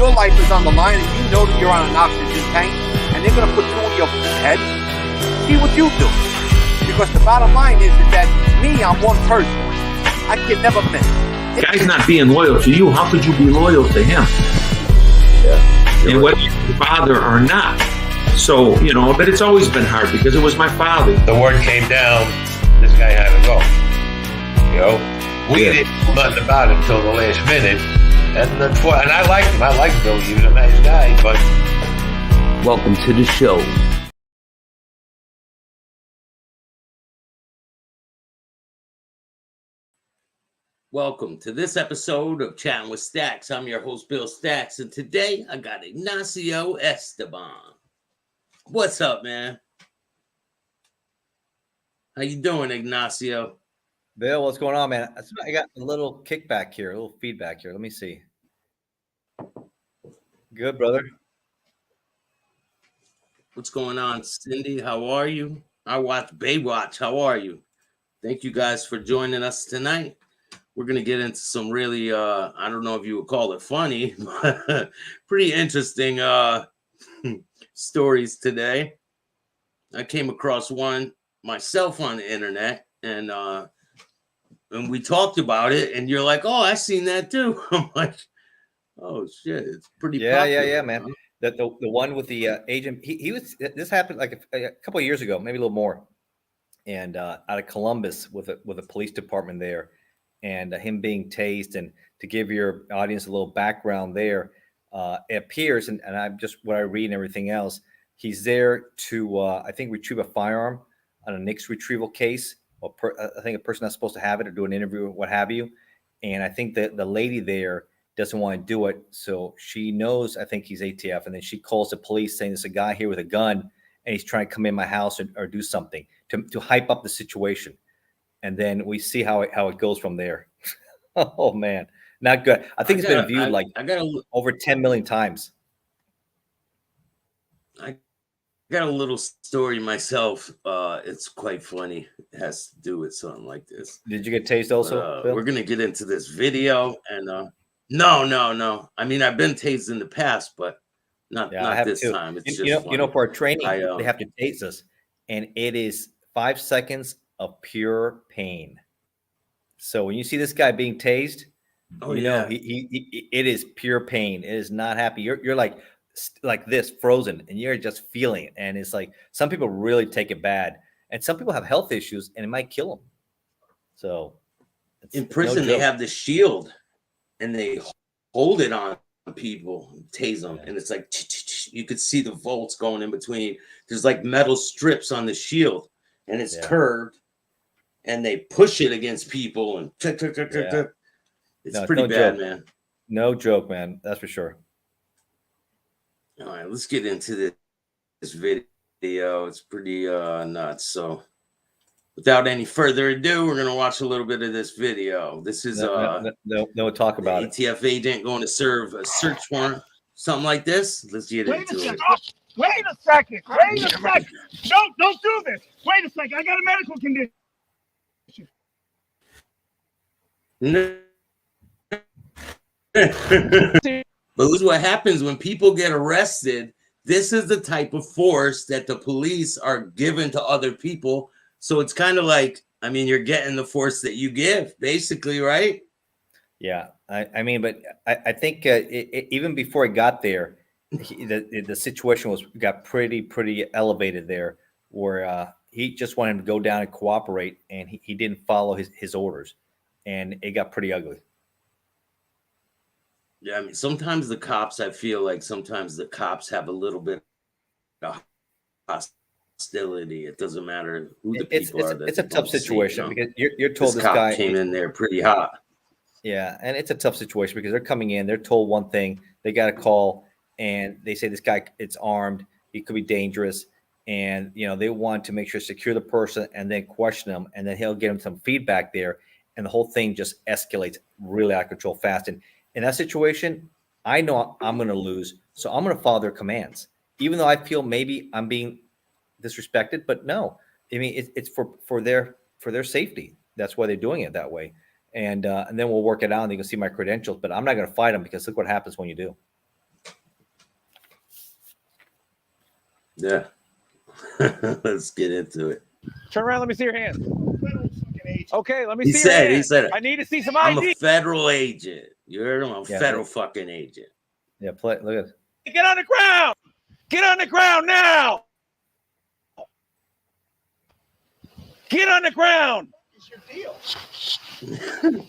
your life is on the line and you know that you're on an oxygen tank and they're going to put you in your head, see what you do. Because the bottom line is that me, I'm one person. I can never miss. Guy's not being loyal to you. How could you be loyal to him? Yeah. And whether you're your father or not. So, but it's always been hard because it was my father. The word came down, this guy had to go. We didn't know nothing about him until the last minute. And I liked him. I liked Billy. He was a nice guy, but... Welcome to the show. Welcome to this episode of Chattin with Staxx. I'm your host, Bill Staxx, and today I got Ignacio Esteban. What's up, man? How you doing, Ignacio? Bill, what's going on, man? I got a little kickback here, a little feedback here. Let me see. Good, brother. What's going on, Cindy? How are you? I watch Baywatch. How are you? Thank you guys for joining us tonight. We're going to get into some really, I don't know if you would call it funny, but pretty interesting stories today. I came across one myself on the internet, and we talked about it, and you're like, oh, I seen that too. I'm like, oh, shit, it's pretty popular. Yeah, man. Huh? The one with the agent, he was, this happened like a couple of years ago, maybe a little more, and out of Columbus with a police department there. And him being tased, and to give your audience a little background there, it appears, and I'm just what I read and everything else, he's there to, I think, retrieve a firearm on a NICS retrieval case. I think a person that's supposed to have it or do an interview, what have you. And I think that the lady there doesn't want to do it. So she knows, I think he's ATF. And then she calls the police saying there's a guy here with a gun and he's trying to come in my house or do something to hype up the situation. And then we see how it goes from there. Oh man, not good. I think it's been viewed over 10 million times. I got a little story myself. It's quite funny. It has to do with something like this. Did you get tased also? We're gonna get into this video, and no. I mean, I've been tased in the past, but not this time. It's just for our training, they have to tase us, and it is 5 seconds of pure pain. So when you see this guy being tased, it is pure pain. It is not happy. You're like this, frozen, and you're just feeling it. And it's like some people really take it bad, and some people have health issues, and it might kill them. So in prison, they have the shield, and they hold it on people, tase them, and it's like you could see the volts going in between. There's like metal strips on the shield, and it's curved. And they push it against people, and it's pretty bad, man. No joke, man. That's for sure. All right, let's get into this video. It's pretty nuts. So, without any further ado, we're gonna watch a little bit of this video. This is no talk about it. ATF agent going to serve a search warrant, something like this. Let's get into it. Wait a second. Don't do this. Wait a second. I got a medical condition. No. But this is what happens when people get arrested. This is the type of force that the police are given to other people. So it's kind of like, I mean, you're getting the force that you give, basically, right? Yeah, I mean, but I think even before it got there, the situation got pretty elevated there, where he just wanted him to go down and cooperate, and he didn't follow his orders. And it got pretty ugly. Yeah, I mean, sometimes the cops, I feel like sometimes the cops have a little bit of hostility. It doesn't matter who the people are. It's a tough situation because you're told this cop guy came in there pretty hot. Yeah, and it's a tough situation because they're coming in, they're told one thing, they got a call, and they say this guy, it's armed, he could be dangerous, and they want to make sure secure the person and then question him, and then he'll get him some feedback there. And the whole thing just escalates really out of control fast. And in that situation, I know I'm going to lose. So I'm going to follow their commands, even though I feel maybe I'm being disrespected. But no, I mean, it's for their safety. That's why they're doing it that way. And then we'll work it out and you can see my credentials. But I'm not going to fight them because look what happens when you do. Yeah. Let's get into it. Turn around. Let me see your hands. Okay, let me He see said, your he hands. said, I need to see some I'm ID. a federal agent. You heard him? I'm a Yeah, federal fucking agent. Yeah, play. Look at. Get on the ground. Get on the ground now. Get on the ground. What's your deal?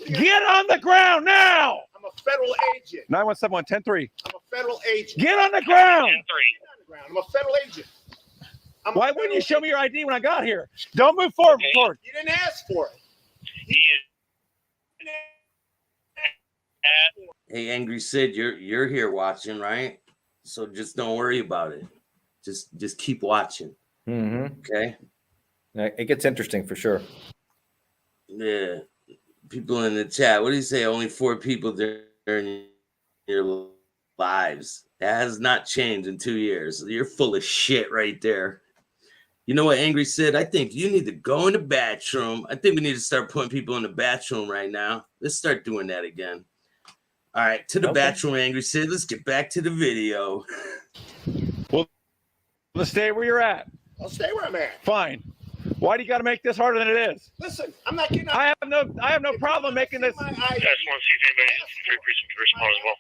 Get on the ground now. I'm a federal agent. 917-110-3. I'm a federal agent. Get on the ground. I'm a federal agent. Why wouldn't you show me your ID when I got here? Don't move forward. Forward. You didn't ask for it. Hey, Angry Sid, you're here watching, right? So just don't worry about it. Just keep watching. Mm-hmm. Okay. It gets interesting for sure. Yeah. People in the chat, what do you say? Only 4 people during your lives. That has not changed in 2 years. You're full of shit right there. You know what, Angry Sid? I think you need to go in the bathroom. I think we need to start putting people in the bathroom right now. Let's start doing that again. All right, to the bathroom, Angry Sid. Let's get back to the video. Well, let's stay where you're at. I'll stay where I'm at. Fine. Why do you got to make this harder than it is? Listen, I'm not getting. I have no problem making this. I just want to see if anybody from 3 Precinct can respond as well.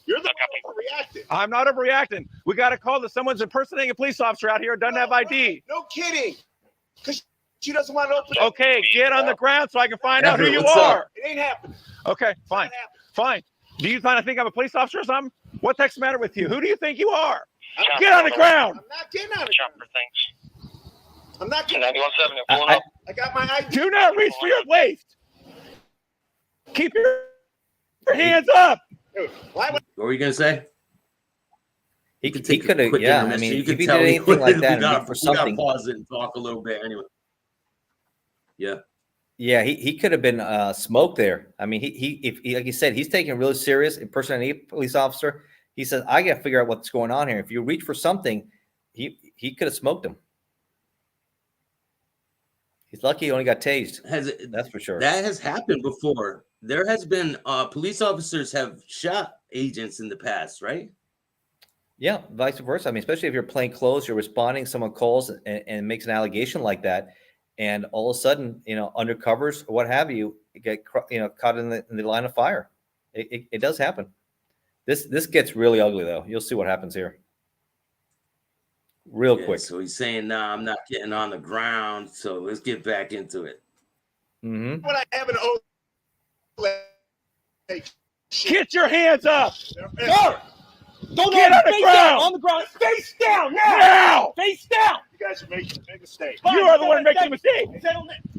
You're the one overreacting. I'm not overreacting. We got to call that someone's impersonating a police officer out here who doesn't have ID. No kidding. Because she doesn't want to open. Okay, get on the ground so I can find out who you What's up? are. It ain't happening. Okay, fine. Fine. Do you think I'm a police officer or something? What the heck's the matter with you? Who do you think you are? Get on the ground. I'm not getting on the ground. I'm not getting on the 917, you're pulling up. I got my ID. Do not reach for your waist. Keep your hands up. Dude, why would What were you gonna say? He can could take a have, quick yeah. I intermission. mean, You if can he did tell me anything like that we and gotta for something, pause it and talk a little bit anyway. Yeah. yeah, he could have been smoked there. I mean, if like you said, he's taking it really serious. Impersonating a police officer. He says, "I got to figure out what's going on here." If you reach for something, he could have smoked him. He's lucky he only got tased. That's for sure. That has happened before. There has been police officers have shot agents in the past, right? Yeah, vice versa. I mean, especially if you're playing close, you're responding, someone calls and makes an allegation like that, and all of a sudden, undercovers or what have you, get caught in the line of fire. It does happen. This gets really ugly though. You'll see what happens here. Real quick. So he's saying, "Nah, I'm not getting on the ground." So let's get back into it. Mm-hmm. I have an oath? Get your hands up. Sir, Don't get on the ground. on the ground. Face down Now. Face down. You guys are making a big mistake. You are the one making a mistake.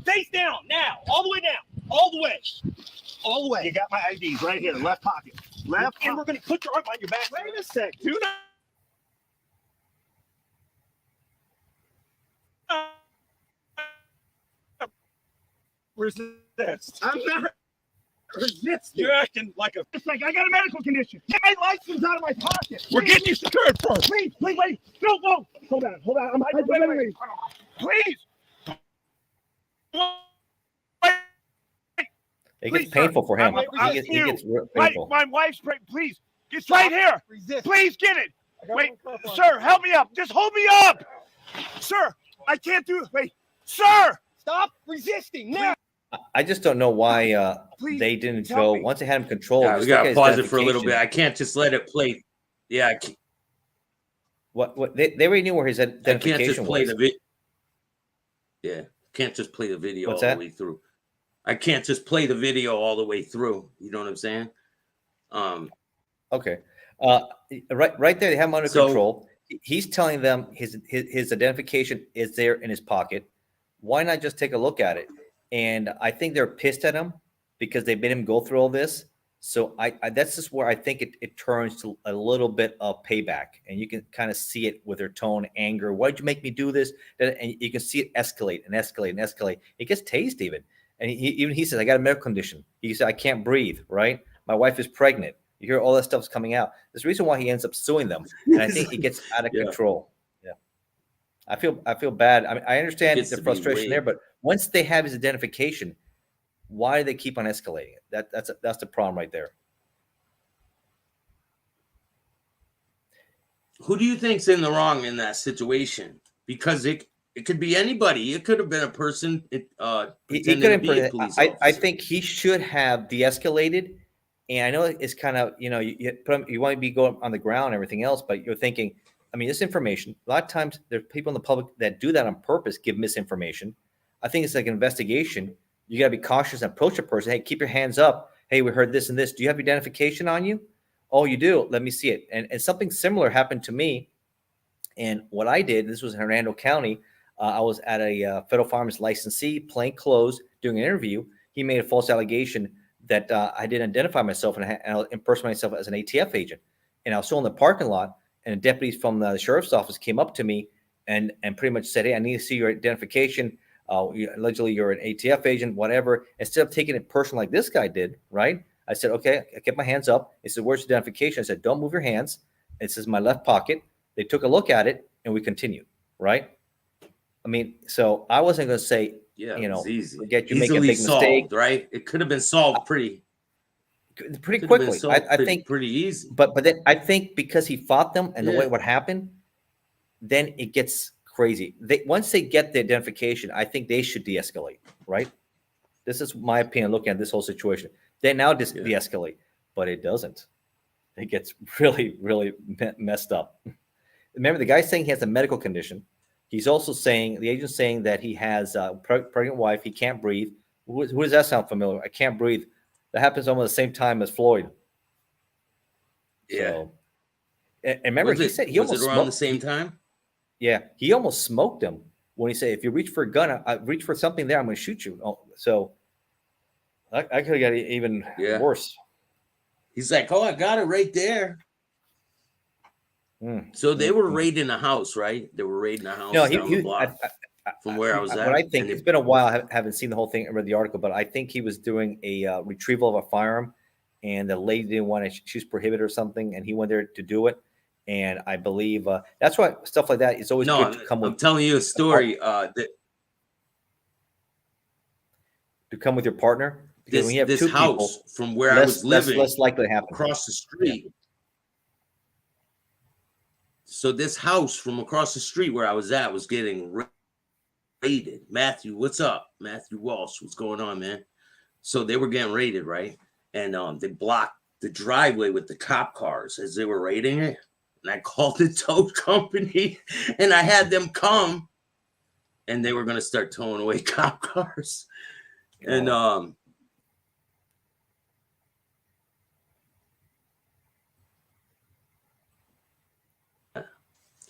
Face down now. All the way down. All the way. All the way. You got my IDs right here, left pocket. Left. And we're going to put your arm on your back. Wait a sec. Do not. Resist. I'm not resisting. You're acting like a. It's like I got a medical condition. Get my license out of my pocket. We're getting you secured first. Please, wait. No, whoa. Hold on. I'm hyperventilating. Please. It Please, gets painful for him. I'm It gets real My painful. wife's pregnant. Please. It's right here. Resist. Please get it. Wait, sir, help me up. Just hold me up. Sir, I can't do it. Wait, sir. Stop resisting now. I just don't know why Please, they didn't tell go me. once they had him controlled. Yeah, just we look gotta at his pause it for a little bit. identification. I can't just let it play. Yeah, What they already knew where his I can't identification just play was. the video. Yeah, can't just play the video What's all that? the way through. I can't just play the video all the way through. You know what I'm saying? Okay. Right there, they have him under So- control. He's telling them his identification is there in his pocket. Why not just take a look at it? And I think they're pissed at him because they made him go through all this. So I that's just where I think it turns to a little bit of payback, and you can kind of see it with their tone, anger. Why'd you make me do this? And you can see it escalate and escalate and escalate. It gets tased even. And he says, I got a medical condition. He said, I can't breathe, right? My wife is pregnant. You hear all that stuff's coming out. There's a reason why he ends up suing them. And I think it gets out of control. Yeah. I feel bad. I mean, I understand Gets the to be frustration there, way- but once they have his identification, why do they keep on escalating it? That's the problem right there. Who do you think's in the wrong in that situation? Because it could be anybody. It could have been a person pretending to be a police officer. I think he should have de-escalated. And I know it's kind of, you know, you want to be going on the ground and everything else, but you're thinking, I mean, this information, a lot of times there's people in the public that do that on purpose, give misinformation. I think it's like an investigation. You got to be cautious and approach a person. Hey, keep your hands up. Hey, we heard this and this. Do you have identification on you? Oh, you do. Let me see it. And something similar happened to me. And what I did, this was in Hernando County. I was at a federal firearms licensee, plain clothes, doing an interview. He made a false allegation that I didn't identify myself and I impersonated myself as an ATF agent. And I was still in the parking lot, and deputies from the sheriff's office came up to me and pretty much said, hey, I need to see your identification. Allegedly, you're an ATF agent, whatever. Instead of taking it personal like this guy did, right? I said, okay, I kept my hands up. He said, where's your identification? I said, don't move your hands. It says my left pocket. They took a look at it, and we continued, right? I mean, so I wasn't going to say, yeah, you know, forget you make a big mistake, right? It could have been solved pretty quickly. I think pretty easy. But then I think because he fought them and the way what happened, then it gets crazy. Once they get the identification, I think they should de-escalate, right? This is my opinion looking at this whole situation. They now de-escalate, but it doesn't. It gets really, really messed up. Remember, the guy's saying he has a medical condition. He's also saying, the agent's saying that he has a pregnant wife. He can't breathe. Who does that sound familiar? I can't breathe. That happens almost the same time as Floyd. Yeah. So, and remember, he said he almost around the same time. Yeah, he almost smoked him when he said, "If you reach for a gun, I reach for something there, I'm going to shoot you." Oh, so I could have got it even worse. He's like, "Oh, I got it right there." So they were raiding a house, right? They were raiding a house down the block from where I was at. What I think, it's been a while. I haven't seen the whole thing. I read the article, but I think he was doing a retrieval of a firearm, and the lady didn't want to. She's prohibited or something, and he went there to do it. And I believe that's why stuff like that is always good to come with. I'm telling you a story. To come with your partner. Because when you have this two house people, from where I was living, less likely to happen. Across the street. Yeah. So this house from across the street where I was at was getting raided. Matthew, what's up? Matthew Walsh, what's going on, man? So they were getting raided, right? And they blocked the driveway with the cop cars as they were raiding it. And I called the tow company and I had them come and they were going to start towing away cop cars. And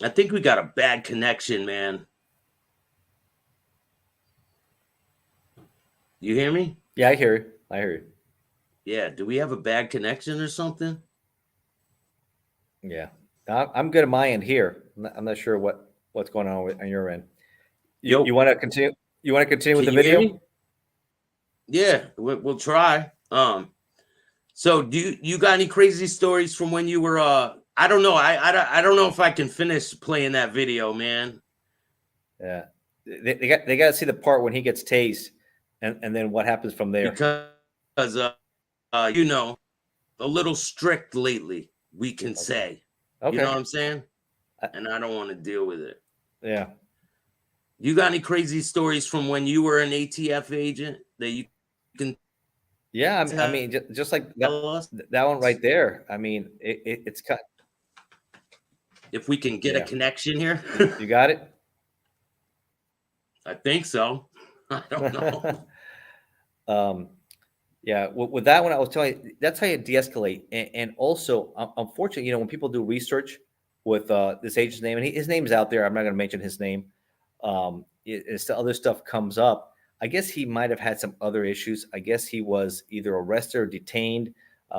I think we got a bad connection, man. You hear me? Yeah, I hear you. I hear you. Yeah. Do we have a bad connection or something? Yeah. I'm good at my end here. I'm not sure what's going on your end. You want to continue? You want to continue with the video? Yeah, we'll try. So do you got any crazy stories from when you were I don't know. I don't know if I can finish playing that video, man. Yeah. They got to see the part when he gets tased and then what happens from there. Because you know, a little strict lately, we can say. Okay. You know what I'm saying? And I don't want to deal with it. Yeah. You got any crazy stories from when you were an ATF agent that you can? Yeah, I mean, just like that one right there. I mean, it's kind. If we can get a connection here, you got it. I think so. I don't know. Yeah, with that one, I was telling you, that's how you de-escalate. And also, unfortunately, you know, when people do research with this agent's name, and his name's out there, I'm not going to mention his name. It's other stuff comes up. I guess he might have had some other issues. I guess he was either arrested or detained.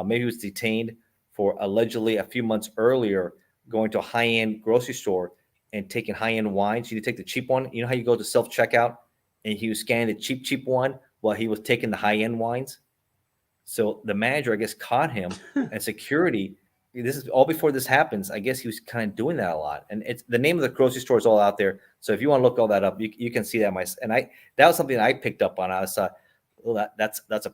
Maybe he was detained for allegedly a few months earlier going to a high-end grocery store and taking high-end wines. You take the cheap one. You know how you go to self-checkout and he was scanning the cheap one while he was taking the high-end wines? So the manager, I guess, caught him, and security. This is all before this happens. I guess he was kind of doing that a lot, and it's the name of the grocery store is all out there. So if you want to look all that up, you can see that. That was something I picked up on. I thought, well, that's a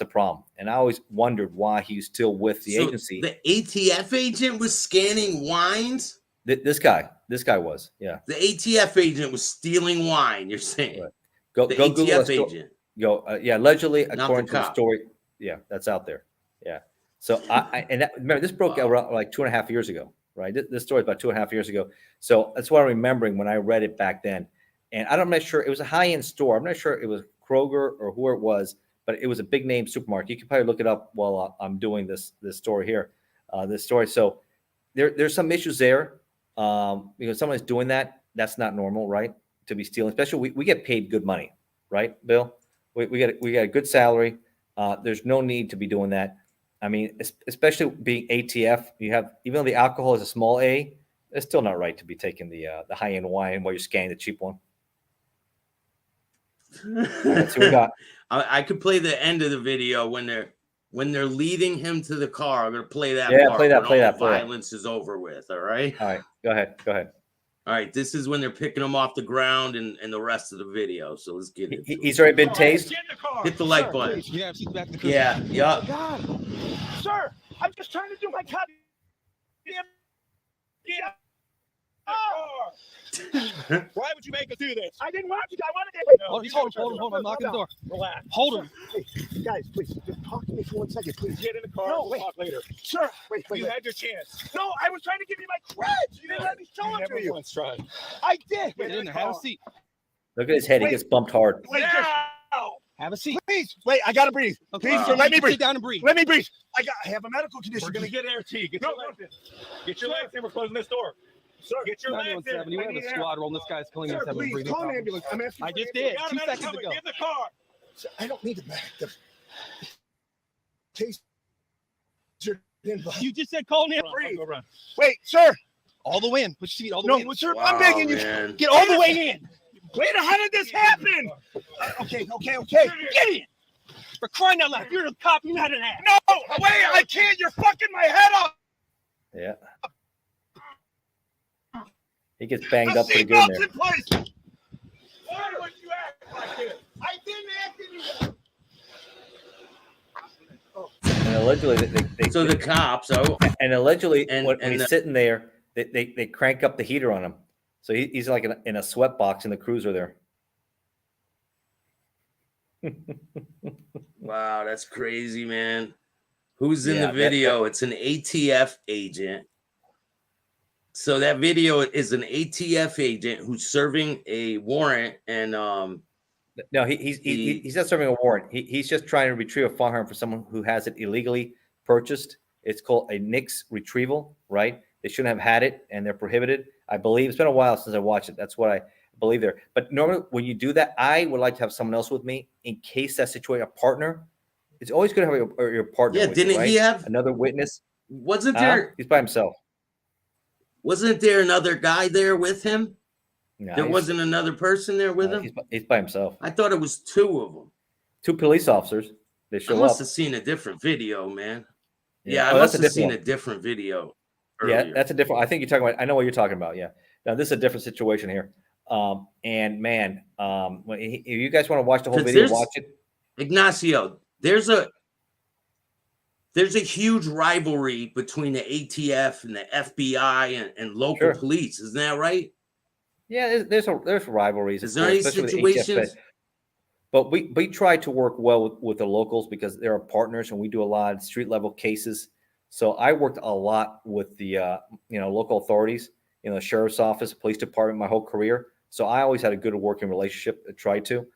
problem, and I always wondered why he was still with the agency. The ATF agent was scanning wines. This guy was, yeah. The ATF agent was stealing wine. You're saying Right. Go the Google ATF that agent. yeah, allegedly, Not the according to the cop. story. Yeah, that's out there. Yeah. So remember, this broke out around like 2.5 years ago, right? This story is about 2.5 years ago. So that's what I'm remembering when I read it back then. And I'm not sure, it was a high-end store. I'm not sure it was Kroger or who it was, but it was a big name supermarket. You can probably look it up while I'm doing this story here, this story. So there's some issues there because someone's doing that. That's not normal, right? To be stealing, especially we get paid good money, right, Bill? We got a good salary. There's no need to be doing that. I mean, especially being ATF, you have, even though the alcohol is a small A, it's still not right to be taking the high-end wine while you're scanning the cheap one. Let's see what we got. I could play the end of the video when they're leading him to the car. I'm gonna play that. Yeah, part play that. when all the violence is over with. All right. All right. Go ahead. All right. This is when they're picking him off the ground and the rest of the video. So let's get it. He's already been tased. Get in the car. Hit the like button. Yeah, she's back in the Yeah. Yeah. God, sir, I'm just trying to do my goddamn. Yeah. Oh. Why would you make us do this? I didn't want you. I wanted to. Oh, he's hold him. I'm knocking the door. Relax. Hold him. Hey, guys, please, just talk to me for 1 second, please. Get in the car. No, We'll wait. talk later. Sir, wait. You had your chance. No, I was trying to give you my creds. You didn't let me show it Never to you. once tried. I did. Get in there. Have a seat. Look at his head. He gets bumped hard. Wait, Now. Have a seat. please, wait. I gotta breathe. Okay. Please, sir, let me breathe. Sit down and breathe. Let me breathe. I have a medical condition. We're gonna get air T. Get No, your legs in. Get your legs in. We're closing this door. Sir, get your legs in. 917. You I have need a air. squad rolling. This guy's killing Sir, us having a please, breathing call an problem. ambulance. I'm asking I for just an did. ambulance. Got a 2 man seconds coming. ago. Get in the car. Sir, I don't need the case. You just said call an Breathe. Go run. Wait, sir. all the way in. Push your feet all the way No, in. sir, Wow, I'm begging you. man. Get all the way in. Wait, how did this happen? Okay. Get in. For crying out loud, you're a cop. You're not an ass. No, wait, I can't. You're fucking my head up. Yeah. He gets banged The up pretty good in seatbelt's there. in place. Why would you act like this? I didn't act any. And allegedly, they So the cops. and allegedly, And- when and he's the- sitting there, they crank up the heater on him. So he's like in a sweat box in the cruiser there. Wow, that's crazy, man. Who's in Yeah, the that- video? It's an ATF agent. So that video is an ATF agent who's serving a warrant, and No, he's not serving a warrant. He's just trying to retrieve a firearm for someone who has it illegally purchased. It's called a NICS retrieval, right? They shouldn't have had it, and they're prohibited. I believe it's been a while since I watched it. That's what I believe there. But normally, when you do that, I would like to have someone else with me in case that situation, a partner. It's always good to have your partner. yeah, with you, didn't he right? have? Another witness? Wasn't there? He's by himself. Wasn't there another guy there with him? No, There wasn't another person there with him. He's by himself. I thought it was two of them. 2 police officers. They I show must up. have seen a different video, man. Yeah, Oh, I that's must a have different seen one. a different video. Yeah, Earlier. that's a different. I think you're talking about. I know what you're talking about. Yeah. Now this is a different situation here. And man, if you guys want to watch the whole 'Cause video, there's- watch it. Ignacio, there's a huge rivalry between the ATF and the FBI and local Sure. police. Isn't that right? Yeah, there's rivalries. Is of there any course, especially with the situations? HFA. But we try to work well with the locals because they're our partners, and we do a lot of street level cases. So I worked a lot with the local authorities, sheriff's office, police department, my whole career. So I always had a good working relationship. I tried to,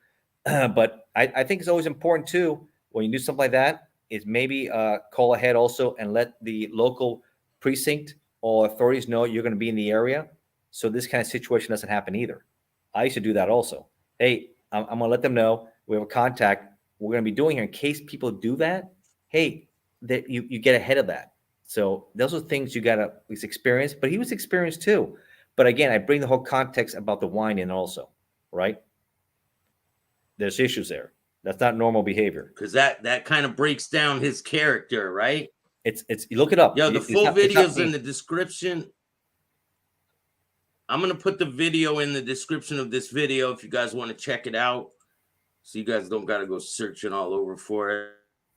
but I think it's always important too when you do something like that is maybe call ahead also and let the local precinct or authorities know you're going to be in the area, so this kind of situation doesn't happen either. I used to do that also. Hey, I'm going to let them know we have a contact. We're going to be doing here in case people do that. Hey, that you get ahead of that. So those are things you got to experience. But he was experienced too. But again, I bring the whole context about the wine in also, right? There's issues there. That's not normal behavior. Because that kind of breaks down his character, right? It's you look it up. Yo, the It's full not- it's not video's in me. the description. I'm gonna put the video in the description of this video if you guys want to check it out. So you guys don't gotta go searching all over for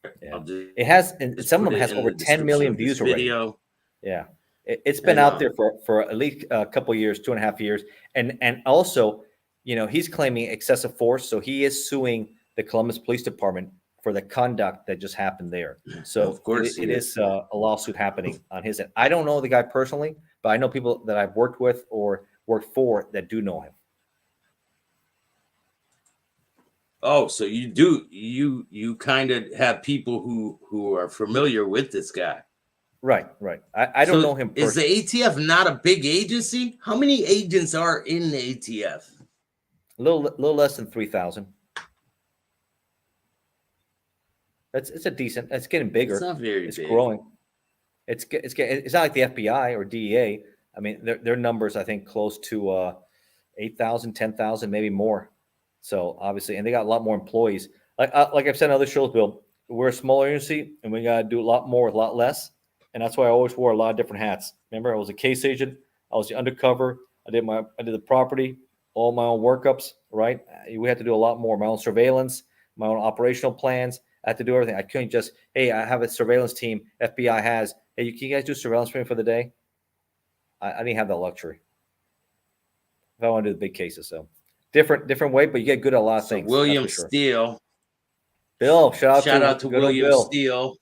it. Yeah. I'll just It has, and just some of put them it has in over the 10 million description of views this already. video. Yeah. It's been out there for at least a couple of years, 2.5 years, and also, he's claiming excessive force, so he is suing the Columbus Police Department for the conduct that just happened there. So of course it is a lawsuit happening on his end. I don't know the guy personally, but I know people that I've worked with or worked for that do know him. Oh, so you kind of have people who are familiar with this guy. Right. I don't know him personally. Is the ATF not a big agency? How many agents are in the ATF? A little less than 3,000. It's a decent. It's getting bigger. It's not very It's big. growing. It's not like the FBI or DEA. I mean, their numbers I think close to 8,000, 10,000, maybe more. So obviously, and they got a lot more employees. Like I've said in other shows, Bill, we're a small agency and we got to do a lot more with a lot less. And that's why I always wore a lot of different hats. Remember, I was a case agent. I was the undercover. I did the property, all my own workups. Right? We had to do a lot more. My own surveillance, my own operational plans. I had to do everything. I couldn't just, hey, I have a surveillance team. FBI has. Hey, can you guys do surveillance for me for the day? I didn't have that luxury. If I want to do the big cases, so different way, but you get good at a lot of things. William Steele. Bill, shout out to William Steele.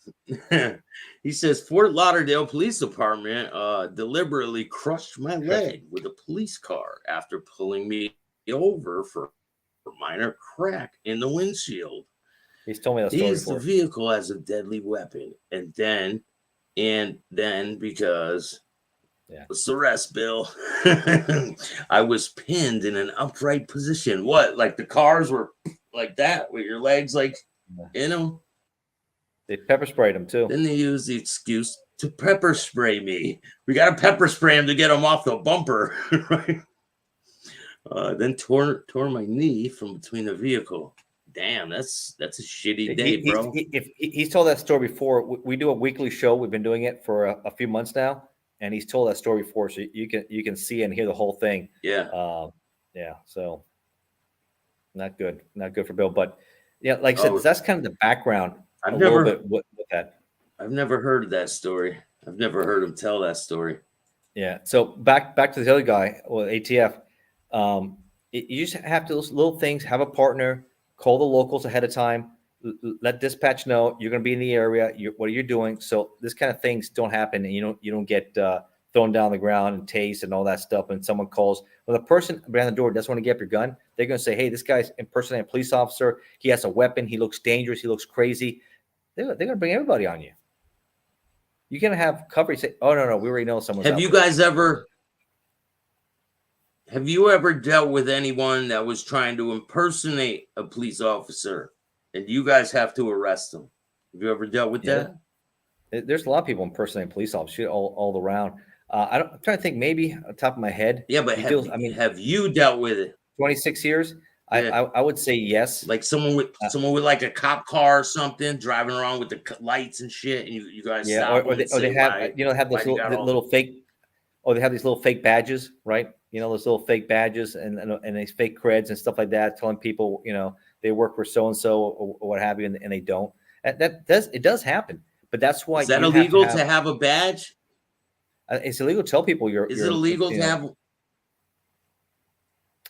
He says Fort Lauderdale Police Department deliberately crushed my leg with a police car after pulling me over for minor crack in the windshield. He's told me that story before. The vehicle has a deadly weapon, and then because what's the rest, Bill? I was pinned in an upright position. What? Like the cars were like that with your legs like in them? They pepper sprayed him too. Then they used the excuse to pepper spray me. We got to pepper spray him to get him off the bumper, right? Then tore my knee from between the vehicle. Damn, that's a shitty day, bro. He's told that story before. We do a weekly show. We've been doing it for a few months now, and he's told that story before, so you can see and hear the whole thing. Yeah. So not good for Bill. But yeah, like I said, that's kind of the background. I've never with that. I've never heard of that story. I've never heard him tell that story. Yeah. So back to the other guy, well, ATF. You just have to those little things. Have a partner. Call the locals ahead of time. Let dispatch know you're going to be in the area. What are you doing? So this kind of things don't happen, and you don't get thrown down on the ground and tased and all that stuff. And someone calls, when the person behind the door doesn't want to get up your gun, they're going to say, "Hey, this guy's impersonating a police officer. He has a weapon. He looks dangerous. He looks crazy." They're going to bring everybody on you. You're going to have cover. You say, "Oh no, we already know someone's." Have you guys ever dealt with anyone that was trying to impersonate a police officer and you guys have to arrest them? Have you ever dealt with that? There's a lot of people impersonating police officers all around. I'm trying to think, maybe on top of my head. Yeah, but have you dealt with it? 26 years. Yeah. I would say yes. Like someone with like a cop car or something driving around with the lights and shit, and you guys stop or they have have those little fake. Oh, they have these little fake badges, right? Those little fake badges and these fake creds and stuff like that, telling people, they work for so-and-so or what have you, and they don't. It does happen. But that's why. Is that illegal to have a badge? It's illegal to tell people Is it illegal to have?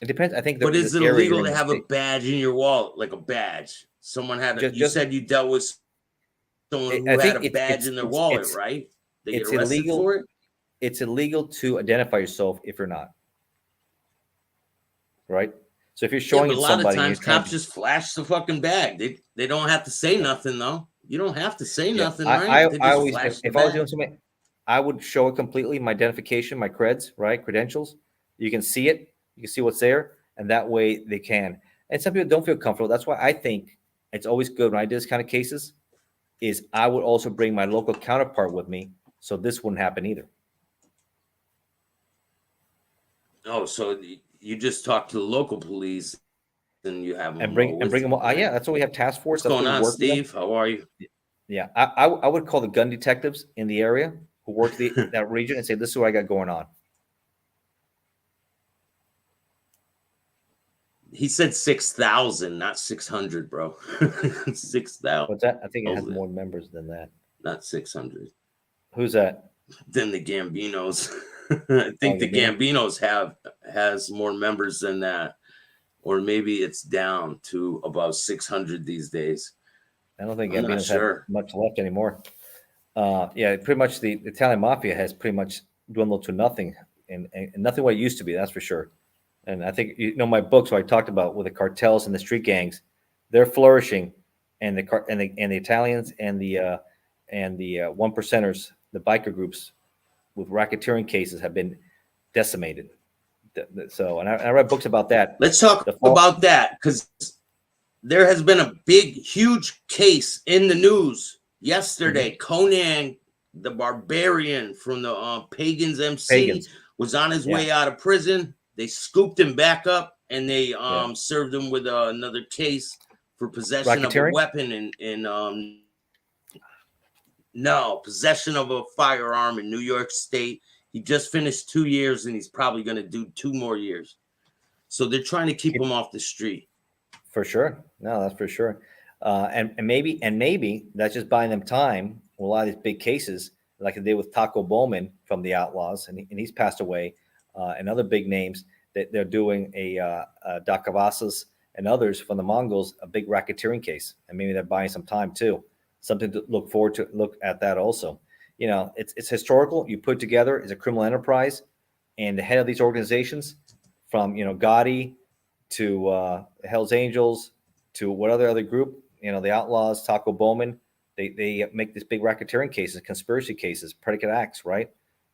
It depends. I think. But is it illegal to have a badge in your wallet, like a badge? Someone had it. You said you dealt with someone who had a badge in their wallet, right? They get arrested illegal for it? It's illegal to identify yourself if you're not. Right? So if you're showing a lot of times cops just flash the fucking bag. They don't have to say nothing though. You don't have to say nothing, right? I always, if I was doing something, I would show it completely, my identification, my creds, right? Credentials. You can see it. You can see what's there, and that way they can. And some people don't feel comfortable. That's why I think it's always good when I do this kind of cases is I would also bring my local counterpart with me, so this wouldn't happen either. Oh, so you just talk to the local police, and you have them and bring them. Yeah, that's why we have task force. What's going on, Steve? How are you? Yeah, I would call the gun detectives in the area who work that region and say, "This is what I got going on." He said 6,000, not 600, bro. 6,000. What's that? I think it has more members than that. Not 600. Who's that? than the Gambinos. I think the Gambinos has more members than that, or maybe it's down to about 600 these days. I don't think I'm not Gambinos sure. have much left anymore. Yeah, pretty much the Italian mafia has pretty much dwindled to nothing, and nothing what it used to be. That's for sure. And I think my books where I talked about with the cartels and the street gangs, they're flourishing, and the Italians and the one percenters, the biker groups with racketeering cases have been decimated. So, and I read books about that. Let's talk about that, because there has been a big, huge case in the news yesterday. Conan, the barbarian from the Pagans MC, was on his way out of prison. They scooped him back up, and they served him with another case for possession of a weapon and possession of a firearm in New York State. He just finished 2 years, and he's probably going to do 2 more years. So they're trying to keep him off the street. For sure. No, that's for sure. And maybe that's just buying them time with a lot of these big cases, like they did with Taco Bowman from the Outlaws, and he's passed away, and other big names that they're doing Doc Cavazos and others from the Mongols, a big racketeering case. And maybe they're buying some time too. Something to look forward to, look at that also. It's historical. You put together as a criminal enterprise, and the head of these organizations, from Gotti to Hell's Angels to what other group, the Outlaws, Taco Bowman, they make these big racketeering cases, conspiracy cases, predicate acts, right?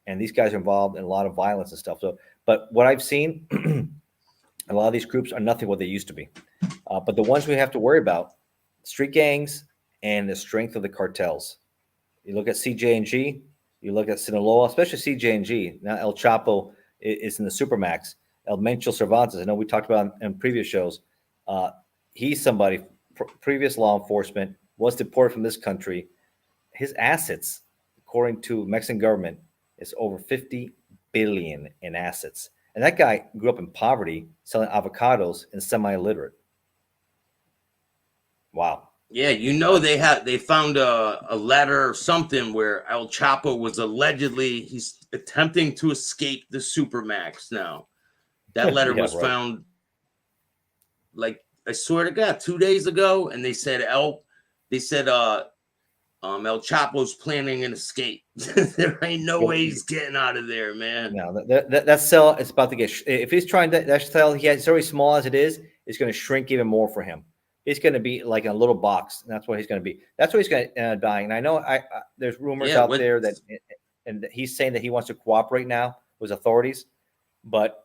And these guys are involved in a lot of violence and stuff. So, but what I've seen, a lot of these groups are nothing what they used to be. But the ones we have to worry about, street gangs and the strength of the cartels. You look at CJ&G, you look at Sinaloa, especially CJ&G. Now El Chapo is in the Supermax. El Mencho Cervantes, I know we talked about in previous shows. He's somebody, previous law enforcement, was deported from this country. His assets, according to Mexican government, is over 50 billion in assets. And that guy grew up in poverty, selling avocados and semi-illiterate. Wow. Yeah, they found a letter or something where El Chapo was allegedly, he's attempting to escape the Supermax now. That letter was found, like, I swear to God, 2 days ago, and they said El Chapo's planning an escape. There ain't no way he's getting out of there, man. No, that cell is about to get. If he's trying that cell, it's already small as it is. It's going to shrink even more for him. He's going to be like in a little box, and that's what he's going to be. That's what he's going to end up dying. And I know there's rumors out there that, and he's saying that he wants to cooperate now with authorities. But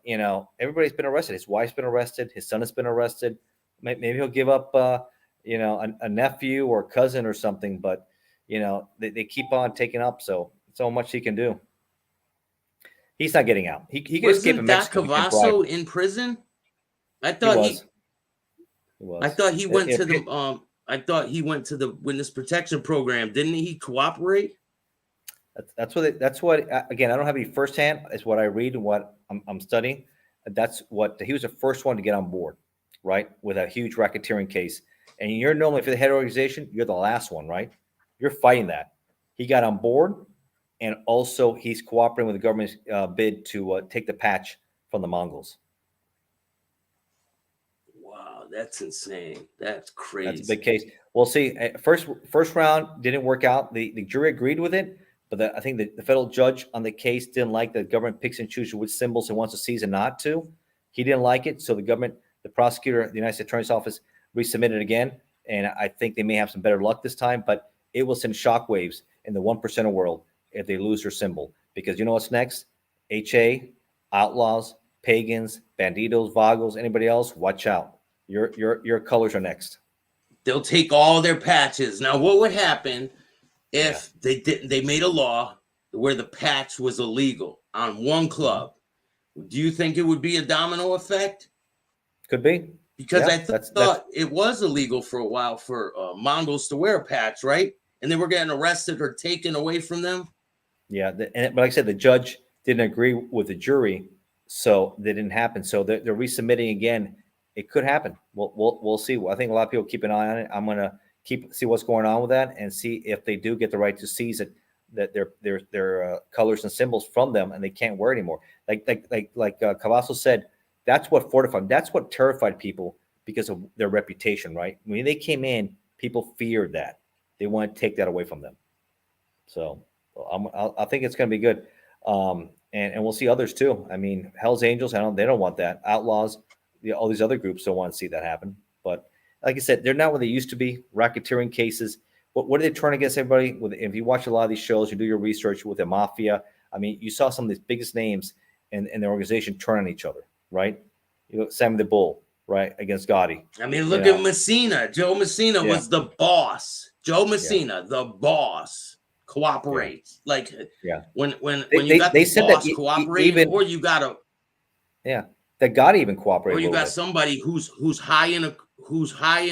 everybody's been arrested. His wife's been arrested. His son has been arrested. Maybe he'll give up, a nephew or cousin or something. But they keep on taking up so much he can do. He's not getting out. He can escape in Mexico. Wasn't Doc Cavazo in prison? I thought he was. I thought he went to the. I thought he went to the witness protection program. Didn't he cooperate? That's what. Again, I don't have any firsthand. It's what I read and what I'm studying. That's what he was the first one to get on board, right? With a huge racketeering case. And you're normally, for the head organization, you're the last one, right? You're fighting that. He got on board, and also he's cooperating with the government's bid to take the patch from the Mongols. Wow, that's insane. That's crazy. That's a big case. We'll see. First round didn't work out. The jury agreed with it, but I think the federal judge on the case didn't like the government picks and chooses which symbols it wants to seize and not to. He didn't like it, so the prosecutor, the United States Attorney's Office, resubmitted again, and I think they may have some better luck this time, but it will send shockwaves in the 1% world if they lose their symbol. Because you know what's next? HA, outlaws, pagans, banditos, vagos, anybody else, watch out. Your colors are next. They'll take all their patches. Now, what would happen if they made a law where the patch was illegal on one club? Do you think it would be a domino effect? Could be. Because I thought it was illegal for a while for Mongols to wear a patch, right? And they were getting arrested or taken away from them. Yeah, but like I said, the judge didn't agree with the jury, so that didn't happen. So they're resubmitting again. It could happen. We'll see. I think a lot of people keep an eye on it. I'm gonna see what's going on with that and see if they do get the right to seize it. that their colors and symbols from them, and they can't wear it anymore. Like Cavasso said, that's what fortified. That's what terrified people because of their reputation, right? When they came in, people feared that. They want to take that away from them. So I think it's going to be good. And we'll see others too. I mean, Hell's Angels, they don't want that. Outlaws, all these other groups don't want to see that happen. But like I said, they're not what they used to be. Racketeering cases. What are they turning against everybody? If you watch a lot of these shows, you do your research with the mafia. I mean, you saw some of these biggest names in the organization turn on each other, right? You know, Sammy the Bull, right, against Gotti. I mean, look at Messina. Joe Messina was the boss. Joe Messina, the boss, cooperates. Like, when you got the boss cooperating, or you got a that Gotti even cooperated. Or you got somebody who's high in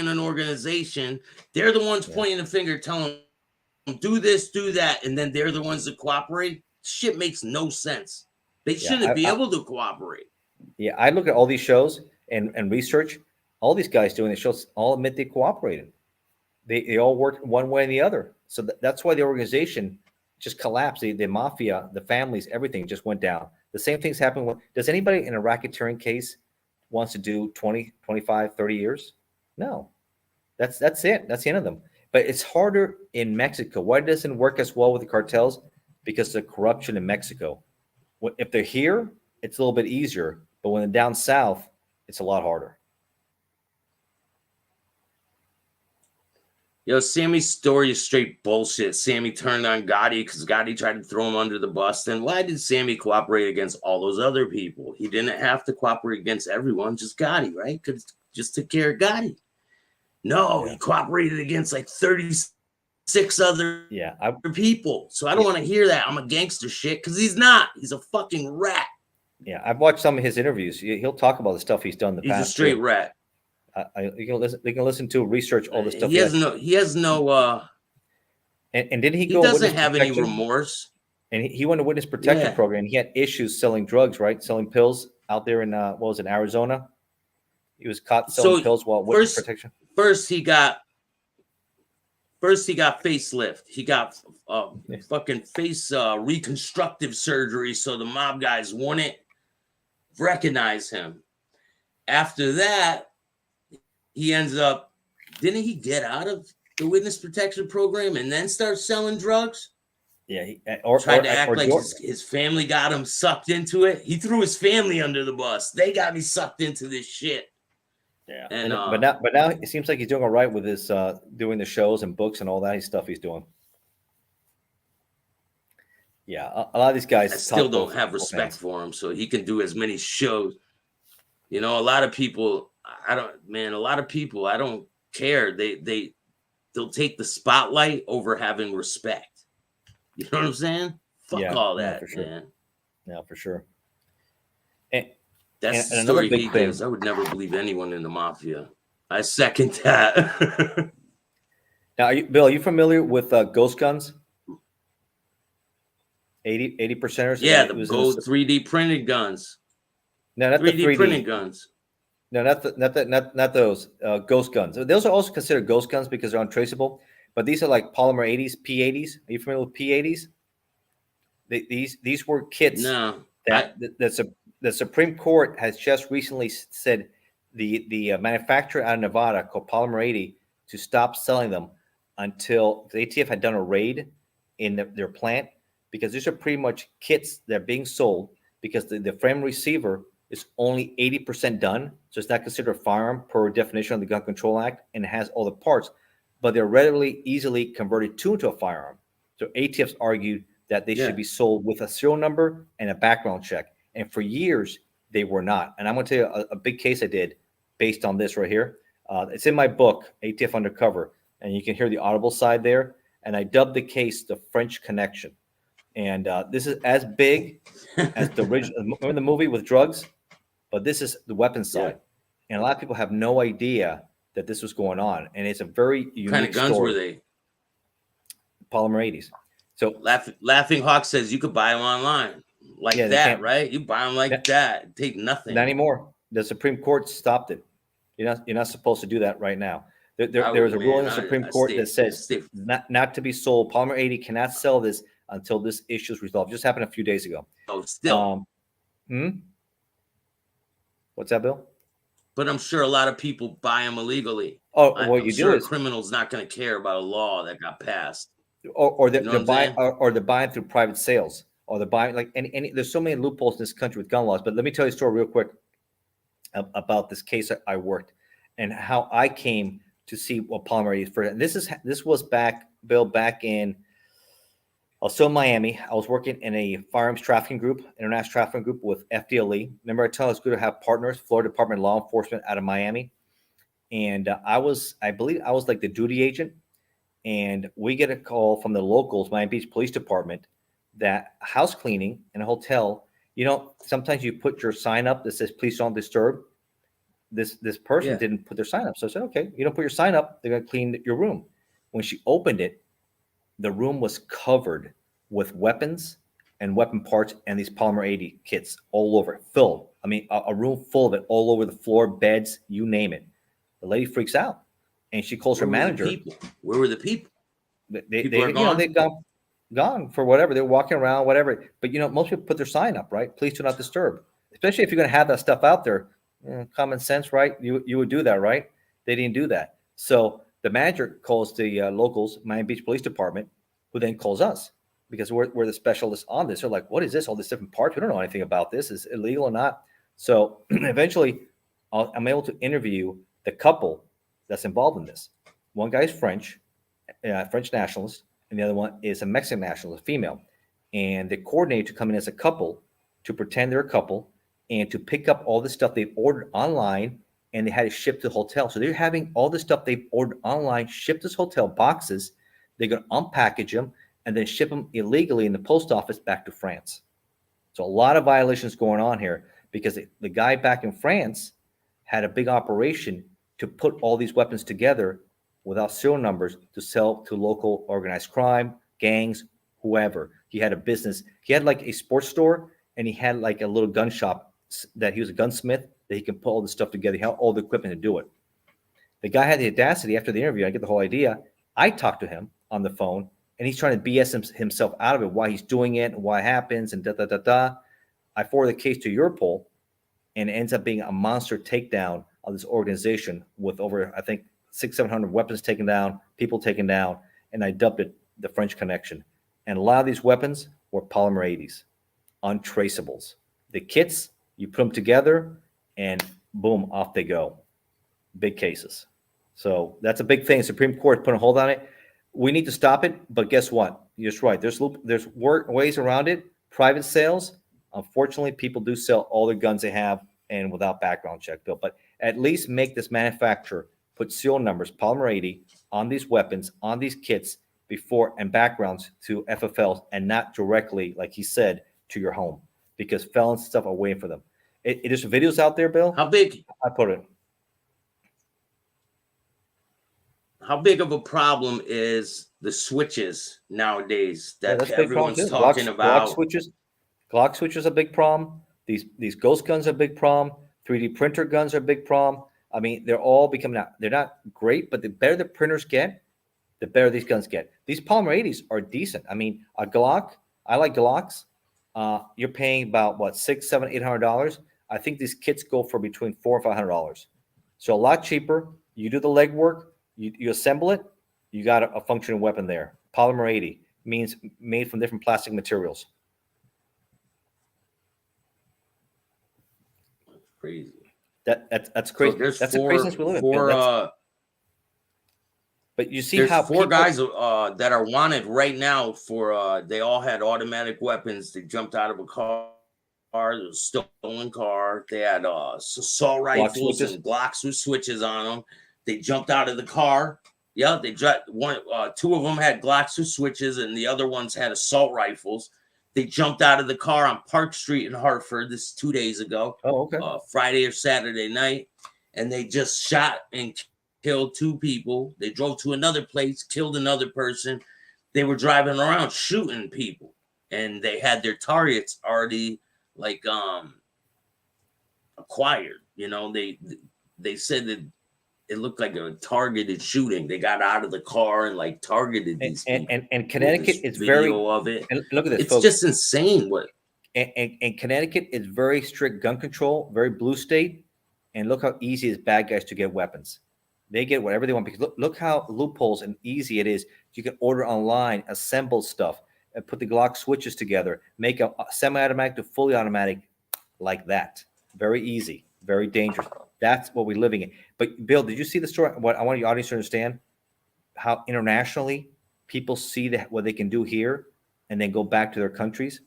an organization. They're the ones pointing the finger, telling them do this, do that, and then they're the ones that cooperate. Shit makes no sense. They shouldn't be able to cooperate. Yeah, I look at all these shows and research. All these guys doing the shows all admit they cooperated. They all worked one way or the other. So that's why the organization just collapsed. The mafia, the families, everything just went down. The same things happen. Does anybody in a racketeering case wants to do 20, 25, 30 years? No. That's it. That's the end of them. But it's harder in Mexico. Why doesn't it work as well with the cartels? Because of the corruption in Mexico. If they're here, it's a little bit easier. But when they're down south, it's a lot harder. Yo, Sammy's story is straight bullshit. Sammy turned on Gotti because Gotti tried to throw him under the bus. Then why did Sammy cooperate against all those other people? He didn't have to cooperate against everyone, just Gotti, right? Because just took care of Gotti. No, he cooperated against like 36 other people. So I don't want to hear that. I'm a gangster shit because he's not. He's a fucking rat. Yeah, I've watched some of his interviews. He'll talk about the stuff he's done in the past. He's a straight rat. You can listen to research all the stuff. He has no. And didn't he He go? Doesn't have any remorse. And he went to witness protection program. He had issues selling drugs, right? Selling pills out there in Arizona. He was caught selling pills while witness protection. First he got facelift. He got fucking face reconstructive surgery, so the mob guys wouldn't recognize him. After that, he ends up, didn't he get out of the witness protection program and then start selling drugs? Yeah, tried to act like his family got him sucked into it. He threw his family under the bus. They got me sucked into this shit. Yeah, but now it seems like he's doing all right with his doing the shows and books and all that stuff he's doing. Yeah, a lot of these guys I still don't have respect for him, so he can do as many shows. You know, a lot of people, I don't care. They'll take the spotlight over having respect. You know what I'm saying? Fuck all that, for sure. man. Yeah, for sure. That's the story he gives. I would never believe anyone in the mafia. I second that. Now, Bill, are you familiar with ghost guns? 80%ers? Yeah, the gold 3D printed guns. No, not 3D the 3D printed guns. No, not those ghost guns. Those are also considered ghost guns because they're untraceable. But these are like polymer 80s, P80s. Are you familiar with P80s? These were kits. No. The Supreme Court has just recently said the manufacturer out of Nevada called Polymer 80 to stop selling them until the ATF had done a raid in their plant, because these are pretty much kits that are being sold because the frame receiver is only 80% done. So it's not considered a firearm per definition of the Gun Control Act, and it has all the parts, but they're readily, easily converted into a firearm. So ATF's argued that they should be sold with a serial number and a background check. And for years, they were not. And I'm going to tell you a big case I did based on this right here. It's in my book, ATF Undercover, and you can hear the audible side there. And I dubbed the case the French Connection. And this is as big as the original. Remember the movie with drugs? But this is the weapons side. And a lot of people have no idea that this was going on. And it's a very unique What kind of guns story. were they? Polymer 80s. So Laughing Hawk says you could buy them online. Like that, right? You buy them like that. Take nothing. Not anymore. The Supreme Court stopped it. You're not supposed to do that right now. There is a rule in the Supreme Court that says not to be sold. Polymer 80 cannot sell this until this issue is resolved. Just happened a few days ago. Oh, still. What's that, Bill? But I'm sure a lot of people buy them illegally. Oh, what I'm you sure do is, a criminal's not going to care about a law that got passed. or they're, You know they're what I'm buying, saying? or they're buying through private sales, or they're buying like any. There's so many loopholes in this country with gun laws. But let me tell you a story real quick about this case I worked and how I came to see what polymer is for. And this was back, Bill, back in. I was still in Miami. I was working in a firearms trafficking group, international trafficking group with FDLE. Remember, I told you it's good to have partners, Florida Department of Law Enforcement out of Miami. And I believe I was like the duty agent. And we get a call from the locals, Miami Beach Police Department, that house cleaning in a hotel, sometimes you put your sign up that says, please don't disturb. This person didn't put their sign up. So I said, okay, you don't put your sign up, they're going to clean your room. When she opened it, the room was covered with weapons and weapon parts and these polymer 80 kits all over it, filled. I mean, a room full of it, all over the floor, beds, you name it. The lady freaks out, and she calls her manager. Where were the people? People are gone? They've gone for whatever. They're walking around, whatever. But most people put their sign up, right? Please do not disturb. Especially if you're going to have that stuff out there. Common sense, right? You would do that, right? They didn't do that. So the manager calls the locals, Miami Beach Police Department, who then calls us because we're the specialists on this. They're like, what is this? All these different parts. We don't know anything about this. Is it illegal or not? So eventually I'm able to interview the couple that's involved in this. One guy's French nationalist, and the other one is a Mexican nationalist, female. And they coordinated to come in as a couple to pretend they're a couple and to pick up all the stuff they've ordered online, and they had it shipped to the hotel. So they're having all the stuff they've ordered online shipped to this hotel boxes. They're going to unpackage them and then ship them illegally in the post office back to France. So a lot of violations going on here because the guy back in France had a big operation to put all these weapons together without serial numbers to sell to local organized crime, gangs, whoever. He had a business. He had like a sports store, and he had like a little gun shop that he was a gunsmith that he can put all this stuff together. He had all the equipment to do it. The guy had the audacity after the interview. I get the whole idea. I talked to him on the phone, and he's trying to BS himself out of it, why he's doing it, and why it happens, and da-da-da-da. I forward the case to Europol, and it ends up being a monster takedown of this organization with over, I think, 600-700 weapons taken down, people taken down, and I dubbed it the French Connection. And a lot of these weapons were polymer 80s, untraceables. The kits, you put them together, and boom, off they go. Big cases. So that's a big thing. Supreme Court put a hold on it. We need to stop it, but guess what? You're just right. There's ways around it. Private sales, unfortunately, people do sell all the guns they have and without background check, Bill. But at least make this manufacturer put serial numbers, polymer 80, on these weapons, on these kits before, and backgrounds to FFLs, and not directly, like he said, to your home, because felons and stuff are waiting for them. There's videos out there, Bill. How big? I put it. How big of a problem is the switches nowadays that everyone's talking about? Glock switches are a big problem. These ghost guns are a big problem. 3D printer guns are a big problem. I mean, they're all becoming out. They're not great, but the better the printers get, the better these guns get. These polymer 80s are decent. I mean, a Glock, I like Glocks. You're paying about what, $600, $700, $800. I think these kits go for between $400 and $500. So a lot cheaper. You do the legwork, you assemble it, you got a functioning weapon there. Polymer 80 means made from different plastic materials. Crazy. That's crazy. So that's the craziness we live in. But you see how four guys that are wanted right now for they all had automatic weapons. They jumped out of a car, a stolen car. They had assault rifles and Glocks with switches on them. They jumped out of the car. Yeah, they two of them had Glocks with switches, and the other ones had assault rifles. They jumped out of the car on Park Street in Hartford. This is 2 days ago. Oh, okay. Friday or Saturday night, and they just shot and killed two people. They drove to another place, killed another person. They were driving around shooting people, and they had their targets already acquired. They said that it looked like a targeted shooting. They got out of the car and like targeted these people. And Connecticut is video very of it. And look at this, It's folks. just insane. What And Connecticut is very strict gun control, very blue state. And look how easy it is bad guys to get weapons. They get whatever they want because look how loopholes and easy it is. You can order online, assemble stuff, and put the Glock switches together, make a semi-automatic to fully automatic like that. Very easy, very dangerous. That's what we're living in. But Bill, did you see the story? What I want your audience to understand how internationally people see that what they can do here and then go back to their countries.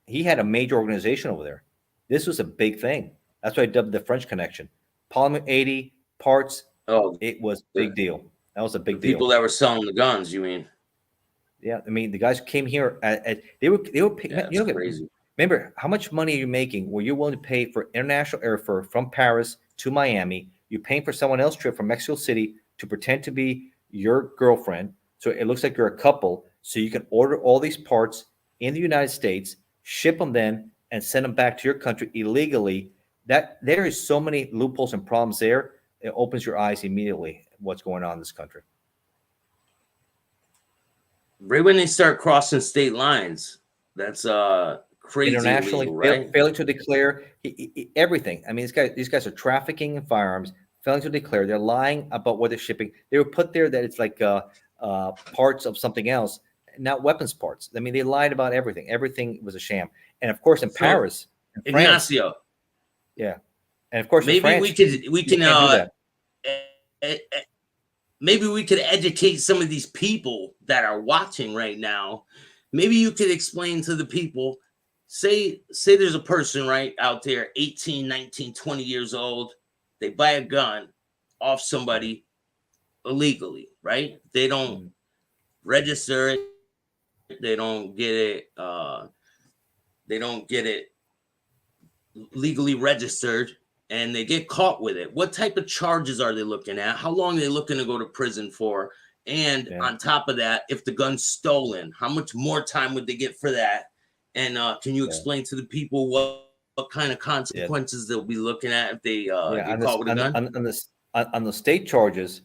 He had a major organization over there. This was a big thing. That's why I dubbed the French Connection. Polymer 80 parts. Oh, it was a big deal. That was a big deal. People that were selling the guns, you mean? Yeah, I mean the guys came here. They were Yeah, you know, crazy. Remember how much money are you making? Where you're willing to pay for international airfare from Paris to Miami? You're paying for someone else's trip from Mexico City to pretend to be your girlfriend, so it looks like you're a couple. So you can order all these parts in the United States, ship them then, and send them back to your country illegally. That there is so many loopholes and problems there. It opens your eyes immediately what's going on in this country. Right when they start crossing state lines, that's crazy. Internationally, illegal, right? failing to declare everything. I mean, these guys are trafficking in firearms, failing to declare. They're lying about what they're shipping. They were put there that it's like parts of something else, not weapons parts. I mean, they lied about everything. Everything was a sham. And of course, in Paris, in France, Ignacio. yeah, and of course, Maybe in France, we can maybe we could educate some of these people that are watching right now. Maybe you could explain to the people, say there's a person right out there, 18, 19, 20 years old. They buy a gun off somebody illegally, right? They don't register it. They don't get it legally registered, and they get caught with it. What type of charges are they looking at? How long are they looking to go to prison for? And on top of that, if the gun's stolen, how much more time would they get for that? And can you explain to the people what kind of consequences they'll be looking at if they get caught with a gun? On the state charges,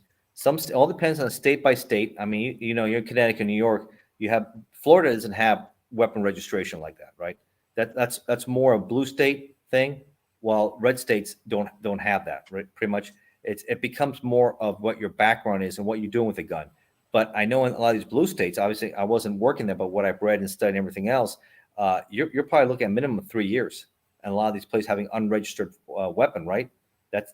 all depends on state by state. I mean, you know, you're in Connecticut, New York. You have Florida doesn't have weapon registration like that, right? That's more a blue state thing, while red states don't have that. Right? Pretty much, it becomes more of what your background is and what you're doing with the gun. But I know in a lot of these blue states, obviously, I wasn't working there, but what I've read and studied and everything else, you're probably looking at a minimum of 3 years. And a lot of these places having unregistered weapon, right? That's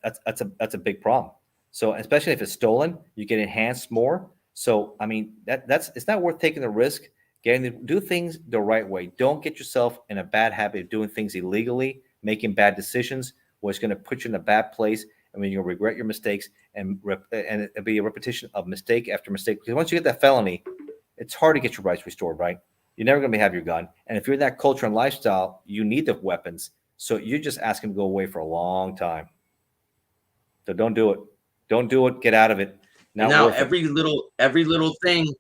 a big problem. So especially if it's stolen, you get enhanced more. So I mean, it's not worth taking the risk. Do things the right way. Don't get yourself in a bad habit of doing things illegally, making bad decisions, where it's going to put you in a bad place. I mean, you'll regret your mistakes, and it'll be a repetition of mistake after mistake. Because once you get that felony, it's hard to get your rights restored, right? You're never going to have your gun. And if you're in that culture and lifestyle, you need the weapons. So you're just asking to go away for a long time. So don't do it. Don't do it. Get out of it. Now every little thing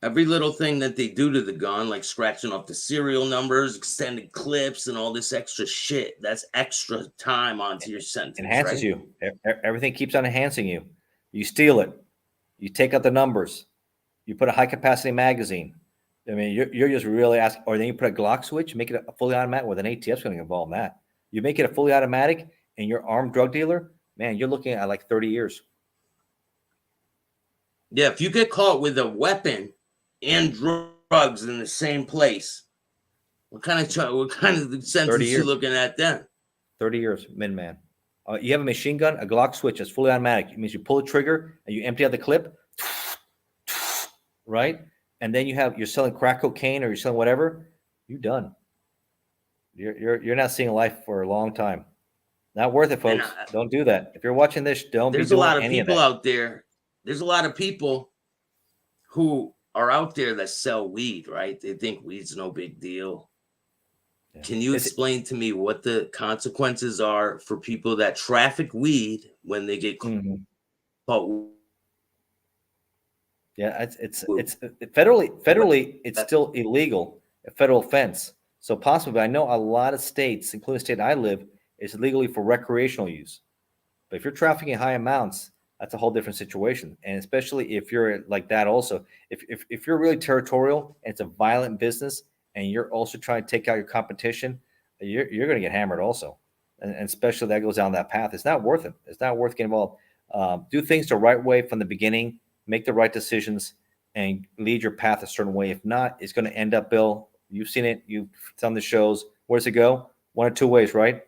that they do to the gun, like scratching off the serial numbers, extended clips, and all this extra shit, that's extra time onto your sentence. Enhances you. Everything keeps on enhancing you. You steal it. You take out the numbers. You put a high capacity magazine. I mean, you're just really asking. Or then you put a Glock switch, make it a fully automatic. Well, then ATF's going to get involved in that. You make it a fully automatic, and you're armed drug dealer. Man, you're looking at like 30 years. Yeah, if you get caught with a weapon and drugs in the same place, what kind of sentence are you looking at then? 30 years, man. You have a machine gun, a Glock switch that's fully automatic. It means you pull the trigger and you empty out the clip, right? And then you're selling crack cocaine or you're selling whatever. You're done. You're not seeing life for a long time. Not worth it, folks. Don't do that. If you're watching this, don't. There's a lot of people out there. There's a lot of people who are out there that sell weed, right? They think weed's no big deal. Yeah. Can you explain to me what the consequences are for people that traffic weed when they get caught? Yeah, it's federally it's still illegal, a federal offense. So possibly, I know a lot of states, including the state I live, it's legally for recreational use. But if you're trafficking high amounts, that's a whole different situation. And especially if you're like that, also, if you're really territorial and it's a violent business and you're also trying to take out your competition, you're going to get hammered also. And especially that goes down that path. It's not worth it. It's not worth getting involved. Do things the right way from the beginning, make the right decisions, and lead your path a certain way. If not, it's going to end up, Bill, you've seen it, you've done the shows. Where does it go? One of two ways, right?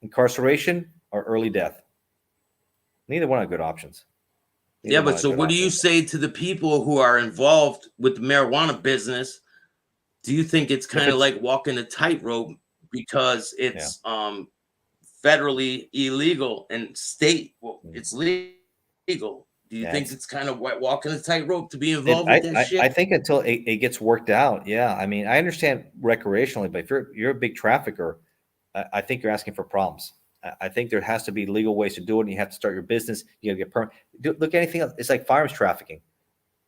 Incarceration or early death. Neither one are good options. Yeah, but so what do you say to the people who are involved with the marijuana business? Do you think it's kind of like walking a tightrope because it's federally illegal and state, well, it's legal? Do you think it's kind of walking a tightrope to be involved with that shit? I think until it gets worked out, yeah. I mean, I understand recreationally, but if you're a big trafficker, I think you're asking for problems. I think there has to be legal ways to do it, and you have to start your business. You got to get permit. Look at anything else. It's like firearms trafficking.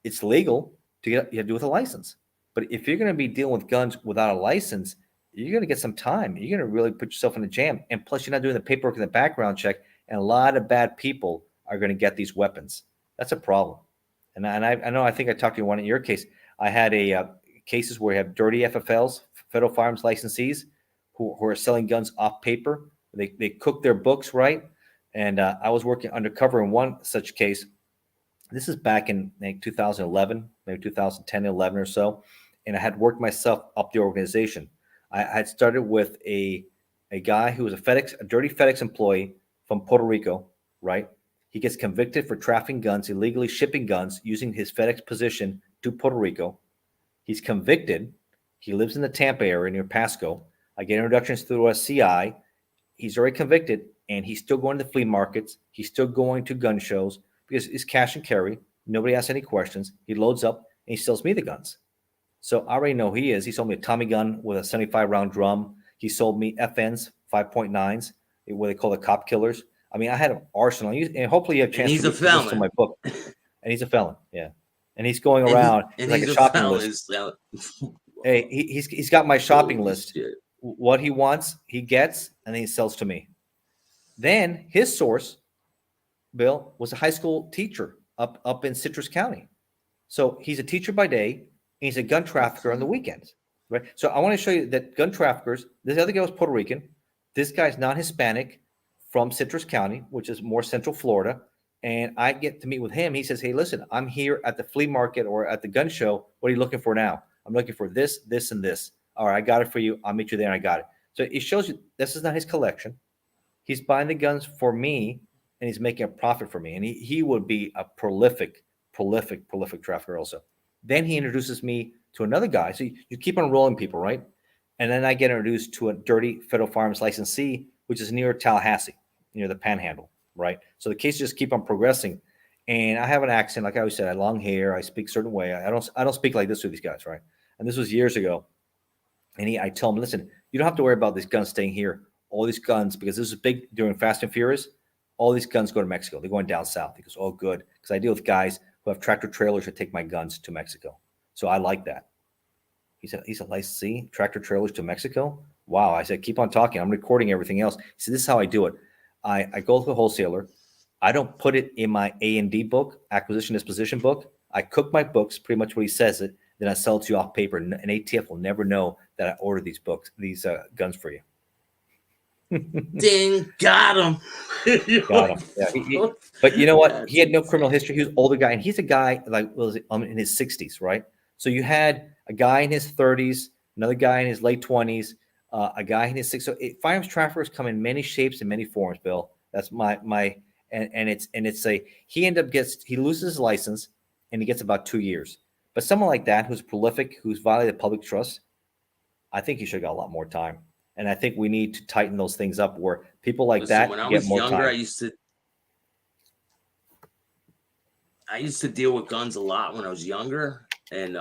It's legal to get. You have to do with a license. But if you're going to be dealing with guns without a license, you're going to get some time. You're going to really put yourself in a jam. And plus, you're not doing the paperwork and the background check. And a lot of bad people are going to get these weapons. That's a problem. And I know. I think I talked to you one in your case. I had cases where you have dirty FFLs, federal firearms licensees, who are selling guns off paper. They cook their books right. And I was working undercover in one such case. This is back in 2011, maybe 2010, 11 or so. And I had worked myself up the organization. I had started with a guy who was a dirty FedEx employee from Puerto Rico, right? He gets convicted for trafficking guns, illegally shipping guns using his FedEx position to Puerto Rico. He's convicted. He lives in the Tampa area near Pasco. I get introductions through a CI. He's already convicted, and he's still going to flea markets. He's still going to gun shows because it's cash and carry. Nobody asks any questions. He loads up, and he sells me the guns. So I already know who he is. He sold me a Tommy gun with a 75-round drum. He sold me FNs, 5.9s, what they call the cop killers. I mean, I had an arsenal. And hopefully you have a chance to listen to my book. And he's a felon, yeah. And he's going around like a shopping list. Hey, he's got my shopping list. Shit. What he wants, he gets, and then he sells to me. Then his source, Bill, was a high school teacher up in Citrus County. So he's a teacher by day, and he's a gun trafficker on the weekends, right? So I want to show you that gun traffickers, this other guy was Puerto Rican. This guy's non-Hispanic from Citrus County, which is more central Florida. And I get to meet with him. He says, hey, listen, I'm here at the flea market or at the gun show. What are you looking for now? I'm looking for this, this, and this. All right, I got it for you. I'll meet you there, and I got it. So it shows you this is not his collection. He's buying the guns for me, and he's making a profit for me. And he would be a prolific trafficker also. Then he introduces me to another guy. So you keep on rolling people, right? And then I get introduced to a dirty federal firearms licensee, which is near Tallahassee, near the Panhandle, right? So the cases just keep on progressing. And I have an accent, like I always said, I have long hair. I speak a certain way. I don't speak like this with these guys, right? And this was years ago. And I tell him, listen, you don't have to worry about these guns staying here. All these guns, because this is big during Fast and Furious, all these guns go to Mexico. They're going down south. He goes, oh, good. Because I deal with guys who have tractor trailers that take my guns to Mexico. So I like that. He said, he's a licensee, tractor trailers to Mexico? Wow. I said, keep on talking. I'm recording everything else. He said, this is how I do it. I go to a wholesaler. I don't put it in my A&D book, acquisition disposition book. I cook my books, pretty much what he says it. Then I sell it to you off paper. And ATF will never know that I ordered these guns for you. Ding, got him. Got him. Yeah, but you know what? He had no criminal history. He was an older guy, and he's a guy like in his 60s, right? So you had a guy in his 30s, another guy in his late 20s, a guy in his 60s. So firearms traffickers come in many shapes and many forms, Bill. That's he loses his license and he gets about 2 years. But someone like that who's prolific, who's violated public trust, I think he should have got a lot more time. And I think we need to tighten those things up where people like that when I get was more younger, time. I used to deal with guns a lot when I was younger. And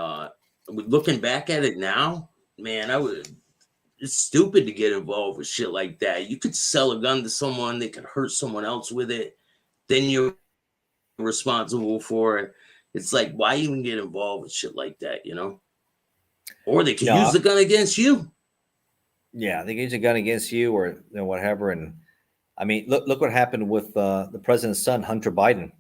looking back at it now, man, it's stupid to get involved with shit like that. You could sell a gun to someone, they could hurt someone else with it. Then you're responsible for it. It's like, why even get involved with shit like that, you know? Or they can use the gun against you. Yeah, they can use a gun against you or whatever. And I mean, look what happened with the president's son, Hunter Biden.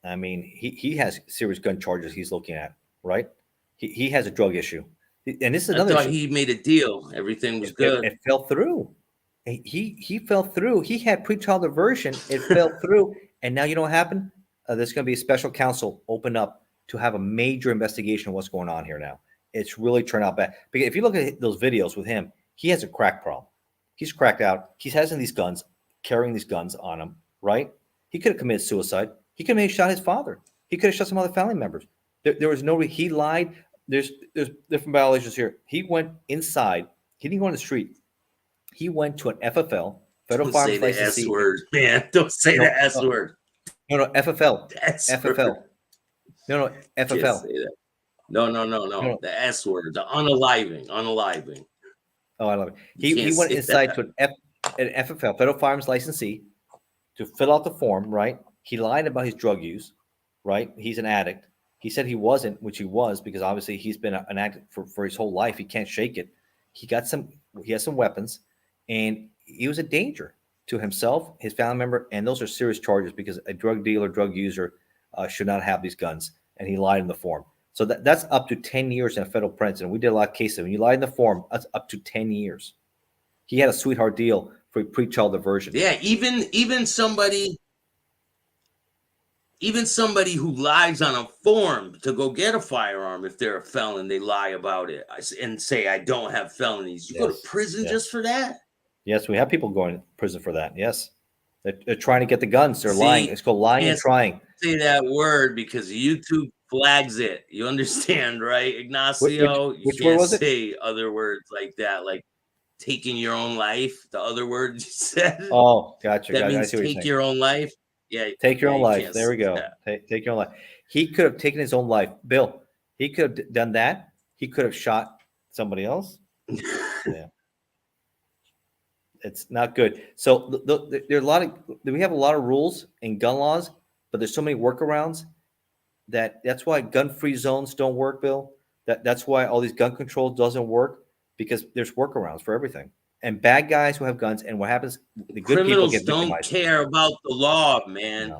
I mean, he has serious gun charges he's looking at, right? He has a drug issue. And this is I another thought issue. he made a deal. Everything was It, good. it fell through. He fell through. He had pretrial diversion. It fell through. And now you know what happened? There's going to be a special counsel open up to have a major investigation of what's going on here now. It's really turned out bad. Because if you look at those videos with him, he has a crack problem. He's cracked out. He's having these guns, carrying these guns on him, right? He could have committed suicide. He could have shot his father. He could have shot some other family members. There was no, he lied. There's different violations here. He went inside. He didn't go on the street. He went to an FFL, Federal Don't say Firearms the Licensee. S word, man. Don't say the S word. No, FFL. S FFL. word. No, Can't FFL. say that. No. No. The S word. The unaliving. Oh, I love it. You He can't went say inside that. to an FFL, Federal Firearms Licensee, to fill out the form, right? He lied about his drug use, right? He's an addict. He said he wasn't, which he was, because obviously he's been an addict for his whole life. He can't shake it. He has some weapons, and he was a danger to himself, his family member, and those are serious charges because a drug dealer, drug user should not have these guns, and he lied in the form. So that's up to 10 years in a federal prison. We did a lot of cases. When you lie in the form, that's up to 10 years. He had a sweetheart deal for pre-child diversion. Yeah, even somebody who lies on a form to go get a firearm, if they're a felon, they lie about it and say, I don't have felonies. You go to prison just for that? Yes, we have people going to prison for that. Yes. They're trying to get the guns. They're lying. It's called lying and trying. Say that word because YouTube flags it. You understand, right, Ignacio? Which you word can't was it? say other words like that, like taking your own life. The other word you said. Oh, gotcha. That I means see what you're take saying. your own life. Yeah. Take your own you life. can't There we say go. that. Take your own life. He could have taken his own life. Bill, he could have done that. He could have shot somebody else. Yeah. It's not good. So there are we have a lot of rules and gun laws, but there's so many workarounds that's why gun-free zones don't work, Bill. That's why all these gun control doesn't work, because there's workarounds for everything. And bad guys who have guns, and what happens, the good people Criminals get don't victimized. care about the law, man.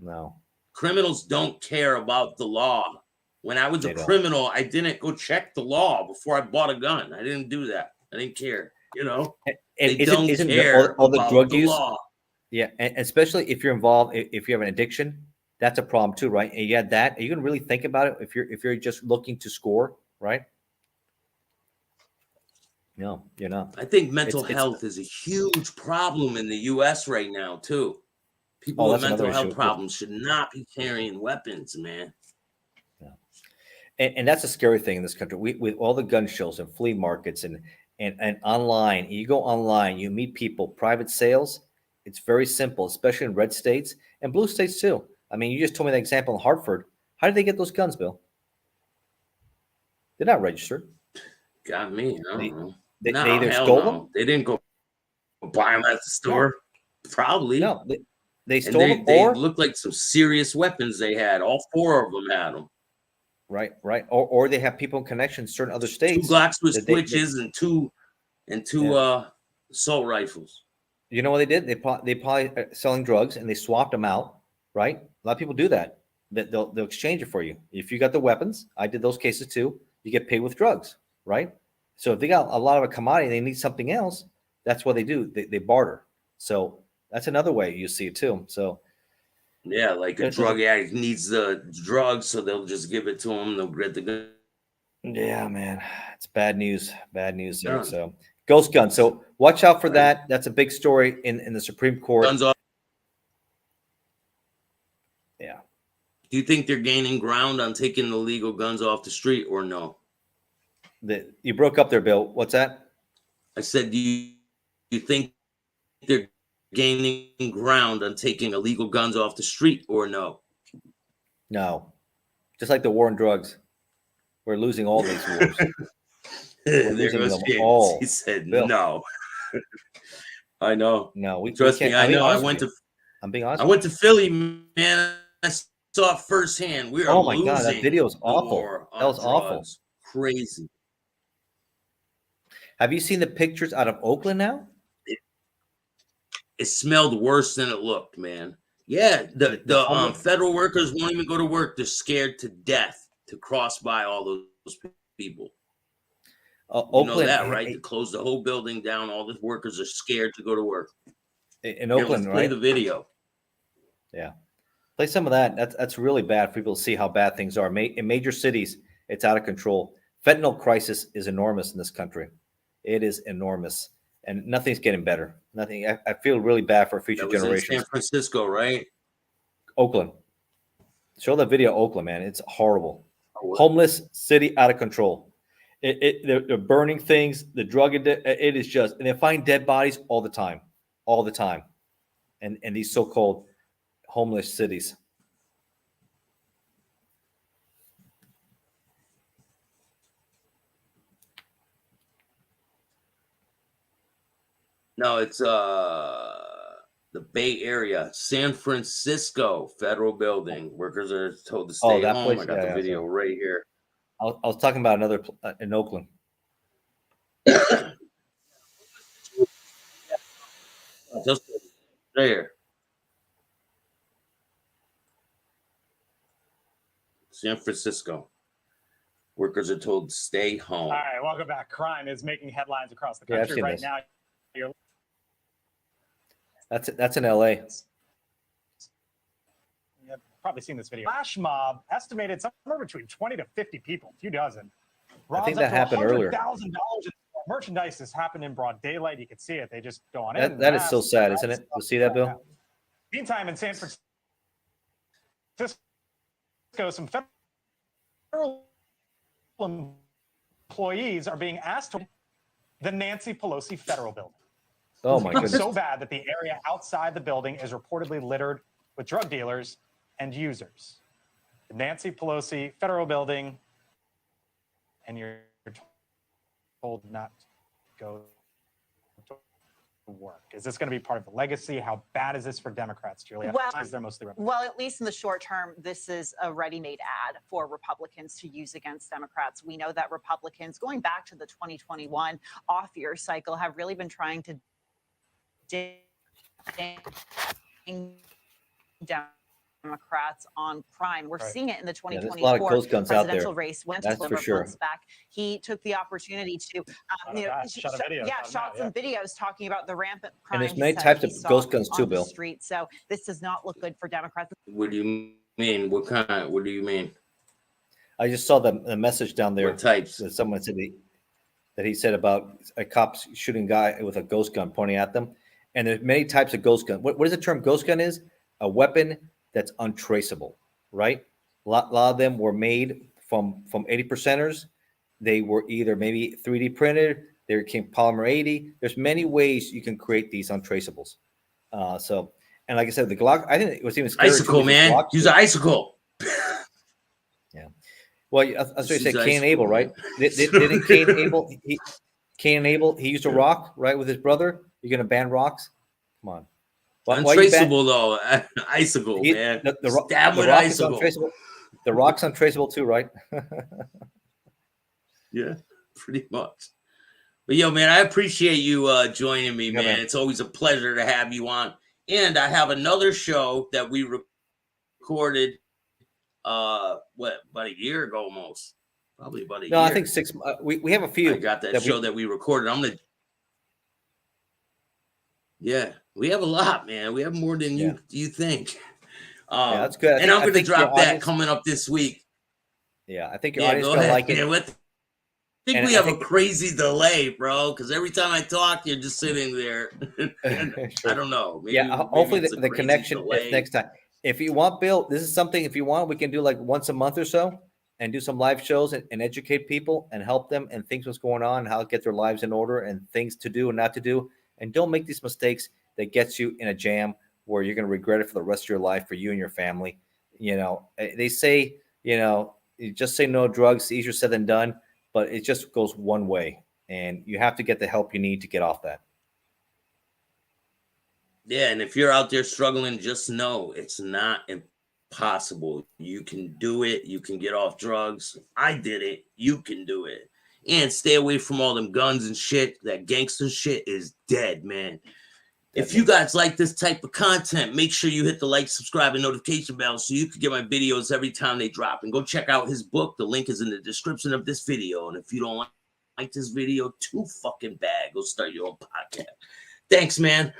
No. Criminals don't care about the law. When I was a They don't. criminal, I didn't go check the law before I bought a gun. I didn't do that. I didn't care. You know, And they don't care all the about drug the use? law. Yeah, and especially if you're involved, if you have an addiction, that's a problem too, right? And you had that. Are you gonna really think about it if you're just looking to score, right? No, you're not. I think mental It's- health is a huge problem in the U.S. right now too. People Oh, with that's another mental health issue. problems should not be carrying weapons, man. And that's a scary thing in this country. With all the gun shows and flea markets and online, you go online, you meet people, private sales. It's very simple, especially in red states and blue states too. I mean, you just told me that example in Hartford. How did they get those guns, Bill? They're not registered. Got me. I don't know. They No, either hell stole no. them. They didn't go buy them at the store. Probably. No, they And stole them, they or looked like some serious weapons they had. All four of them had them. right, or they have people in connections, certain other Two states. Glocks with that they- switches and two assault rifles. You know what they did? They probably selling drugs and they swapped them out, right? A lot of people do that. They'll exchange it for you. If you got the weapons, I did those cases too. You get paid with drugs, right? So if they got a lot of a commodity, they need something else. That's what they do. They barter. So that's another way you see it too. So Yeah, like a drug addict needs the drugs, so they'll just give it to him. They'll get the gun. yeah, man, it's bad news. Bad news there. Yeah. So ghost gun. So watch out for that. That's a big story in the Supreme Court. Guns off. Yeah. Do you think they're gaining ground on taking the legal guns off the street or no? You broke up there, Bill. What's that? I said, do you think they're gaining ground on taking illegal guns off the street or no? No. Just like the war on drugs. We're losing all these wars. There losing goes them James. all. He said Bill. no. I know. No, we Trust can't. me, I I'm being know. I honest went with to you. I'm being honest. I went to Philly, man. I saw it firsthand. We are Oh my losing God, that video is the awful. war That was on awful. drugs. Crazy. Have you seen the pictures out of Oakland now? It smelled worse than it looked, man. Yeah, the homeless- federal workers won't even go to work. They're scared to death to cross by all those people. You know Oakland, that, right? To close the whole building down, all the workers are scared to go to work. in Here, Oakland, let's play right? the video. Yeah, play some of that. That's really bad for people to see how bad things are. In major cities, it's out of control. Fentanyl crisis is enormous in this country. It is enormous, and nothing's getting better. Nothing. I feel really bad for future That was in generations. San Francisco, right? Oakland. Show that video, Oakland, man. It's horrible. Oh, Homeless city out of control. They're burning things. The drug, it is just, and they find dead bodies all the time. And these so-called homeless cities. No, it's the Bay Area, San Francisco federal building. Workers are told to stay that home. place? I got the video right here. I was talking about another in Oakland. Just there. San Francisco. Workers are told to stay home. All right, welcome back. Crime is making headlines across the Yeah, I've country seen right this. now. You're That's in LA. You've probably seen this video. Flash mob estimated somewhere between 20 to 50 people, a few dozen. I think that happened earlier. $100,000 in merchandise. This happened in broad daylight. You could see it. They just go on in. That is so sad, isn't it? You see that, Bill? Meantime, in San Francisco, some federal employees are being asked to the Nancy Pelosi federal building. Oh my It's goodness. so bad that the area outside the building is reportedly littered with drug dealers and users. The Nancy Pelosi federal building, and you're told not to go to work. Is this going to be part of the legacy? How bad is this for Democrats, Julia? Well, They're mostly Well, at least in the short term, this is a ready-made ad for Republicans to use against Democrats. We know that Republicans, going back to the 2021 off-year cycle, have really been trying to ding Democrats on crime. We're Right. seeing it in the Yeah, there's a lot of 2024 ghost guns out there. presidential race. Went to That's for Silver sure. months back. He took the opportunity to, Shot a video. shot some videos talking about the rampant crime. there's he many said types he of saw ghost guns too, on the Bill. street. So this does not look good for Democrats. What do you mean? What kind? What do you mean? I just saw the message down there. What types? That someone said that he said about a cop shooting a guy with a ghost gun pointing at them. And there's many types of ghost gun. What is the term ghost gun is? A weapon that's untraceable, right? A lot of them were made from 80%ers. They were either maybe 3D printed. They came polymer 80. There's many ways you can create these untraceables. And like I said, the Glock, I think it was even scarier Icicle, too, man. Glock- Use an icicle. Well, I was going to say Use Cain and icicle, Abel, right? Didn't Cain and Abel? Cain and Abel, he used a rock, right, with his brother. You're going to ban rocks? Come on. Why you ban- Untraceable though. Icicle, man. Stab with rock is icicle. untraceable. The rock's untraceable too, right? Yeah, pretty much. But yo, man, I appreciate you joining me, Yeah, man. It's always a pleasure to have you on. And I have another show that we recorded about a year ago almost. Probably about a year. No, I think 6 months. We have a few. I got that show that we recorded. Yeah, we have a lot, man. We have more than you think. Yeah, that's good. And I'm going to think your drop that audience- coming up this week. Yeah, I think your audience is go going to ahead. like it. Man, I think And we I have think- a crazy delay, bro. Because every time I talk, you're just sitting there. I don't know. Maybe, Yeah, hopefully maybe it's a the crazy connection delay. is next time. If you want, Bill, this is something, if you want, we can do like once a month or so and do some live shows and educate people and help them and things what's going on, how to get their lives in order and things to do and not to do. And don't make these mistakes that gets you in a jam where you're going to regret it for the rest of your life for you and your family. They say, you just say no drugs, easier said than done, but it just goes one way. And you have to get the help you need to get off that. Yeah, and if you're out there struggling, just know it's not impossible. You can do it. You can get off drugs. I did it. You can do it. And stay away from all them guns and shit. That gangster shit is dead, man. If you guys like this type of content, make sure you hit the like, subscribe, and notification bell so you can get my videos every time they drop. And go check out his book. The link is in the description of this video. And if you don't like this video too fucking bad, go start your own podcast. Thanks, man.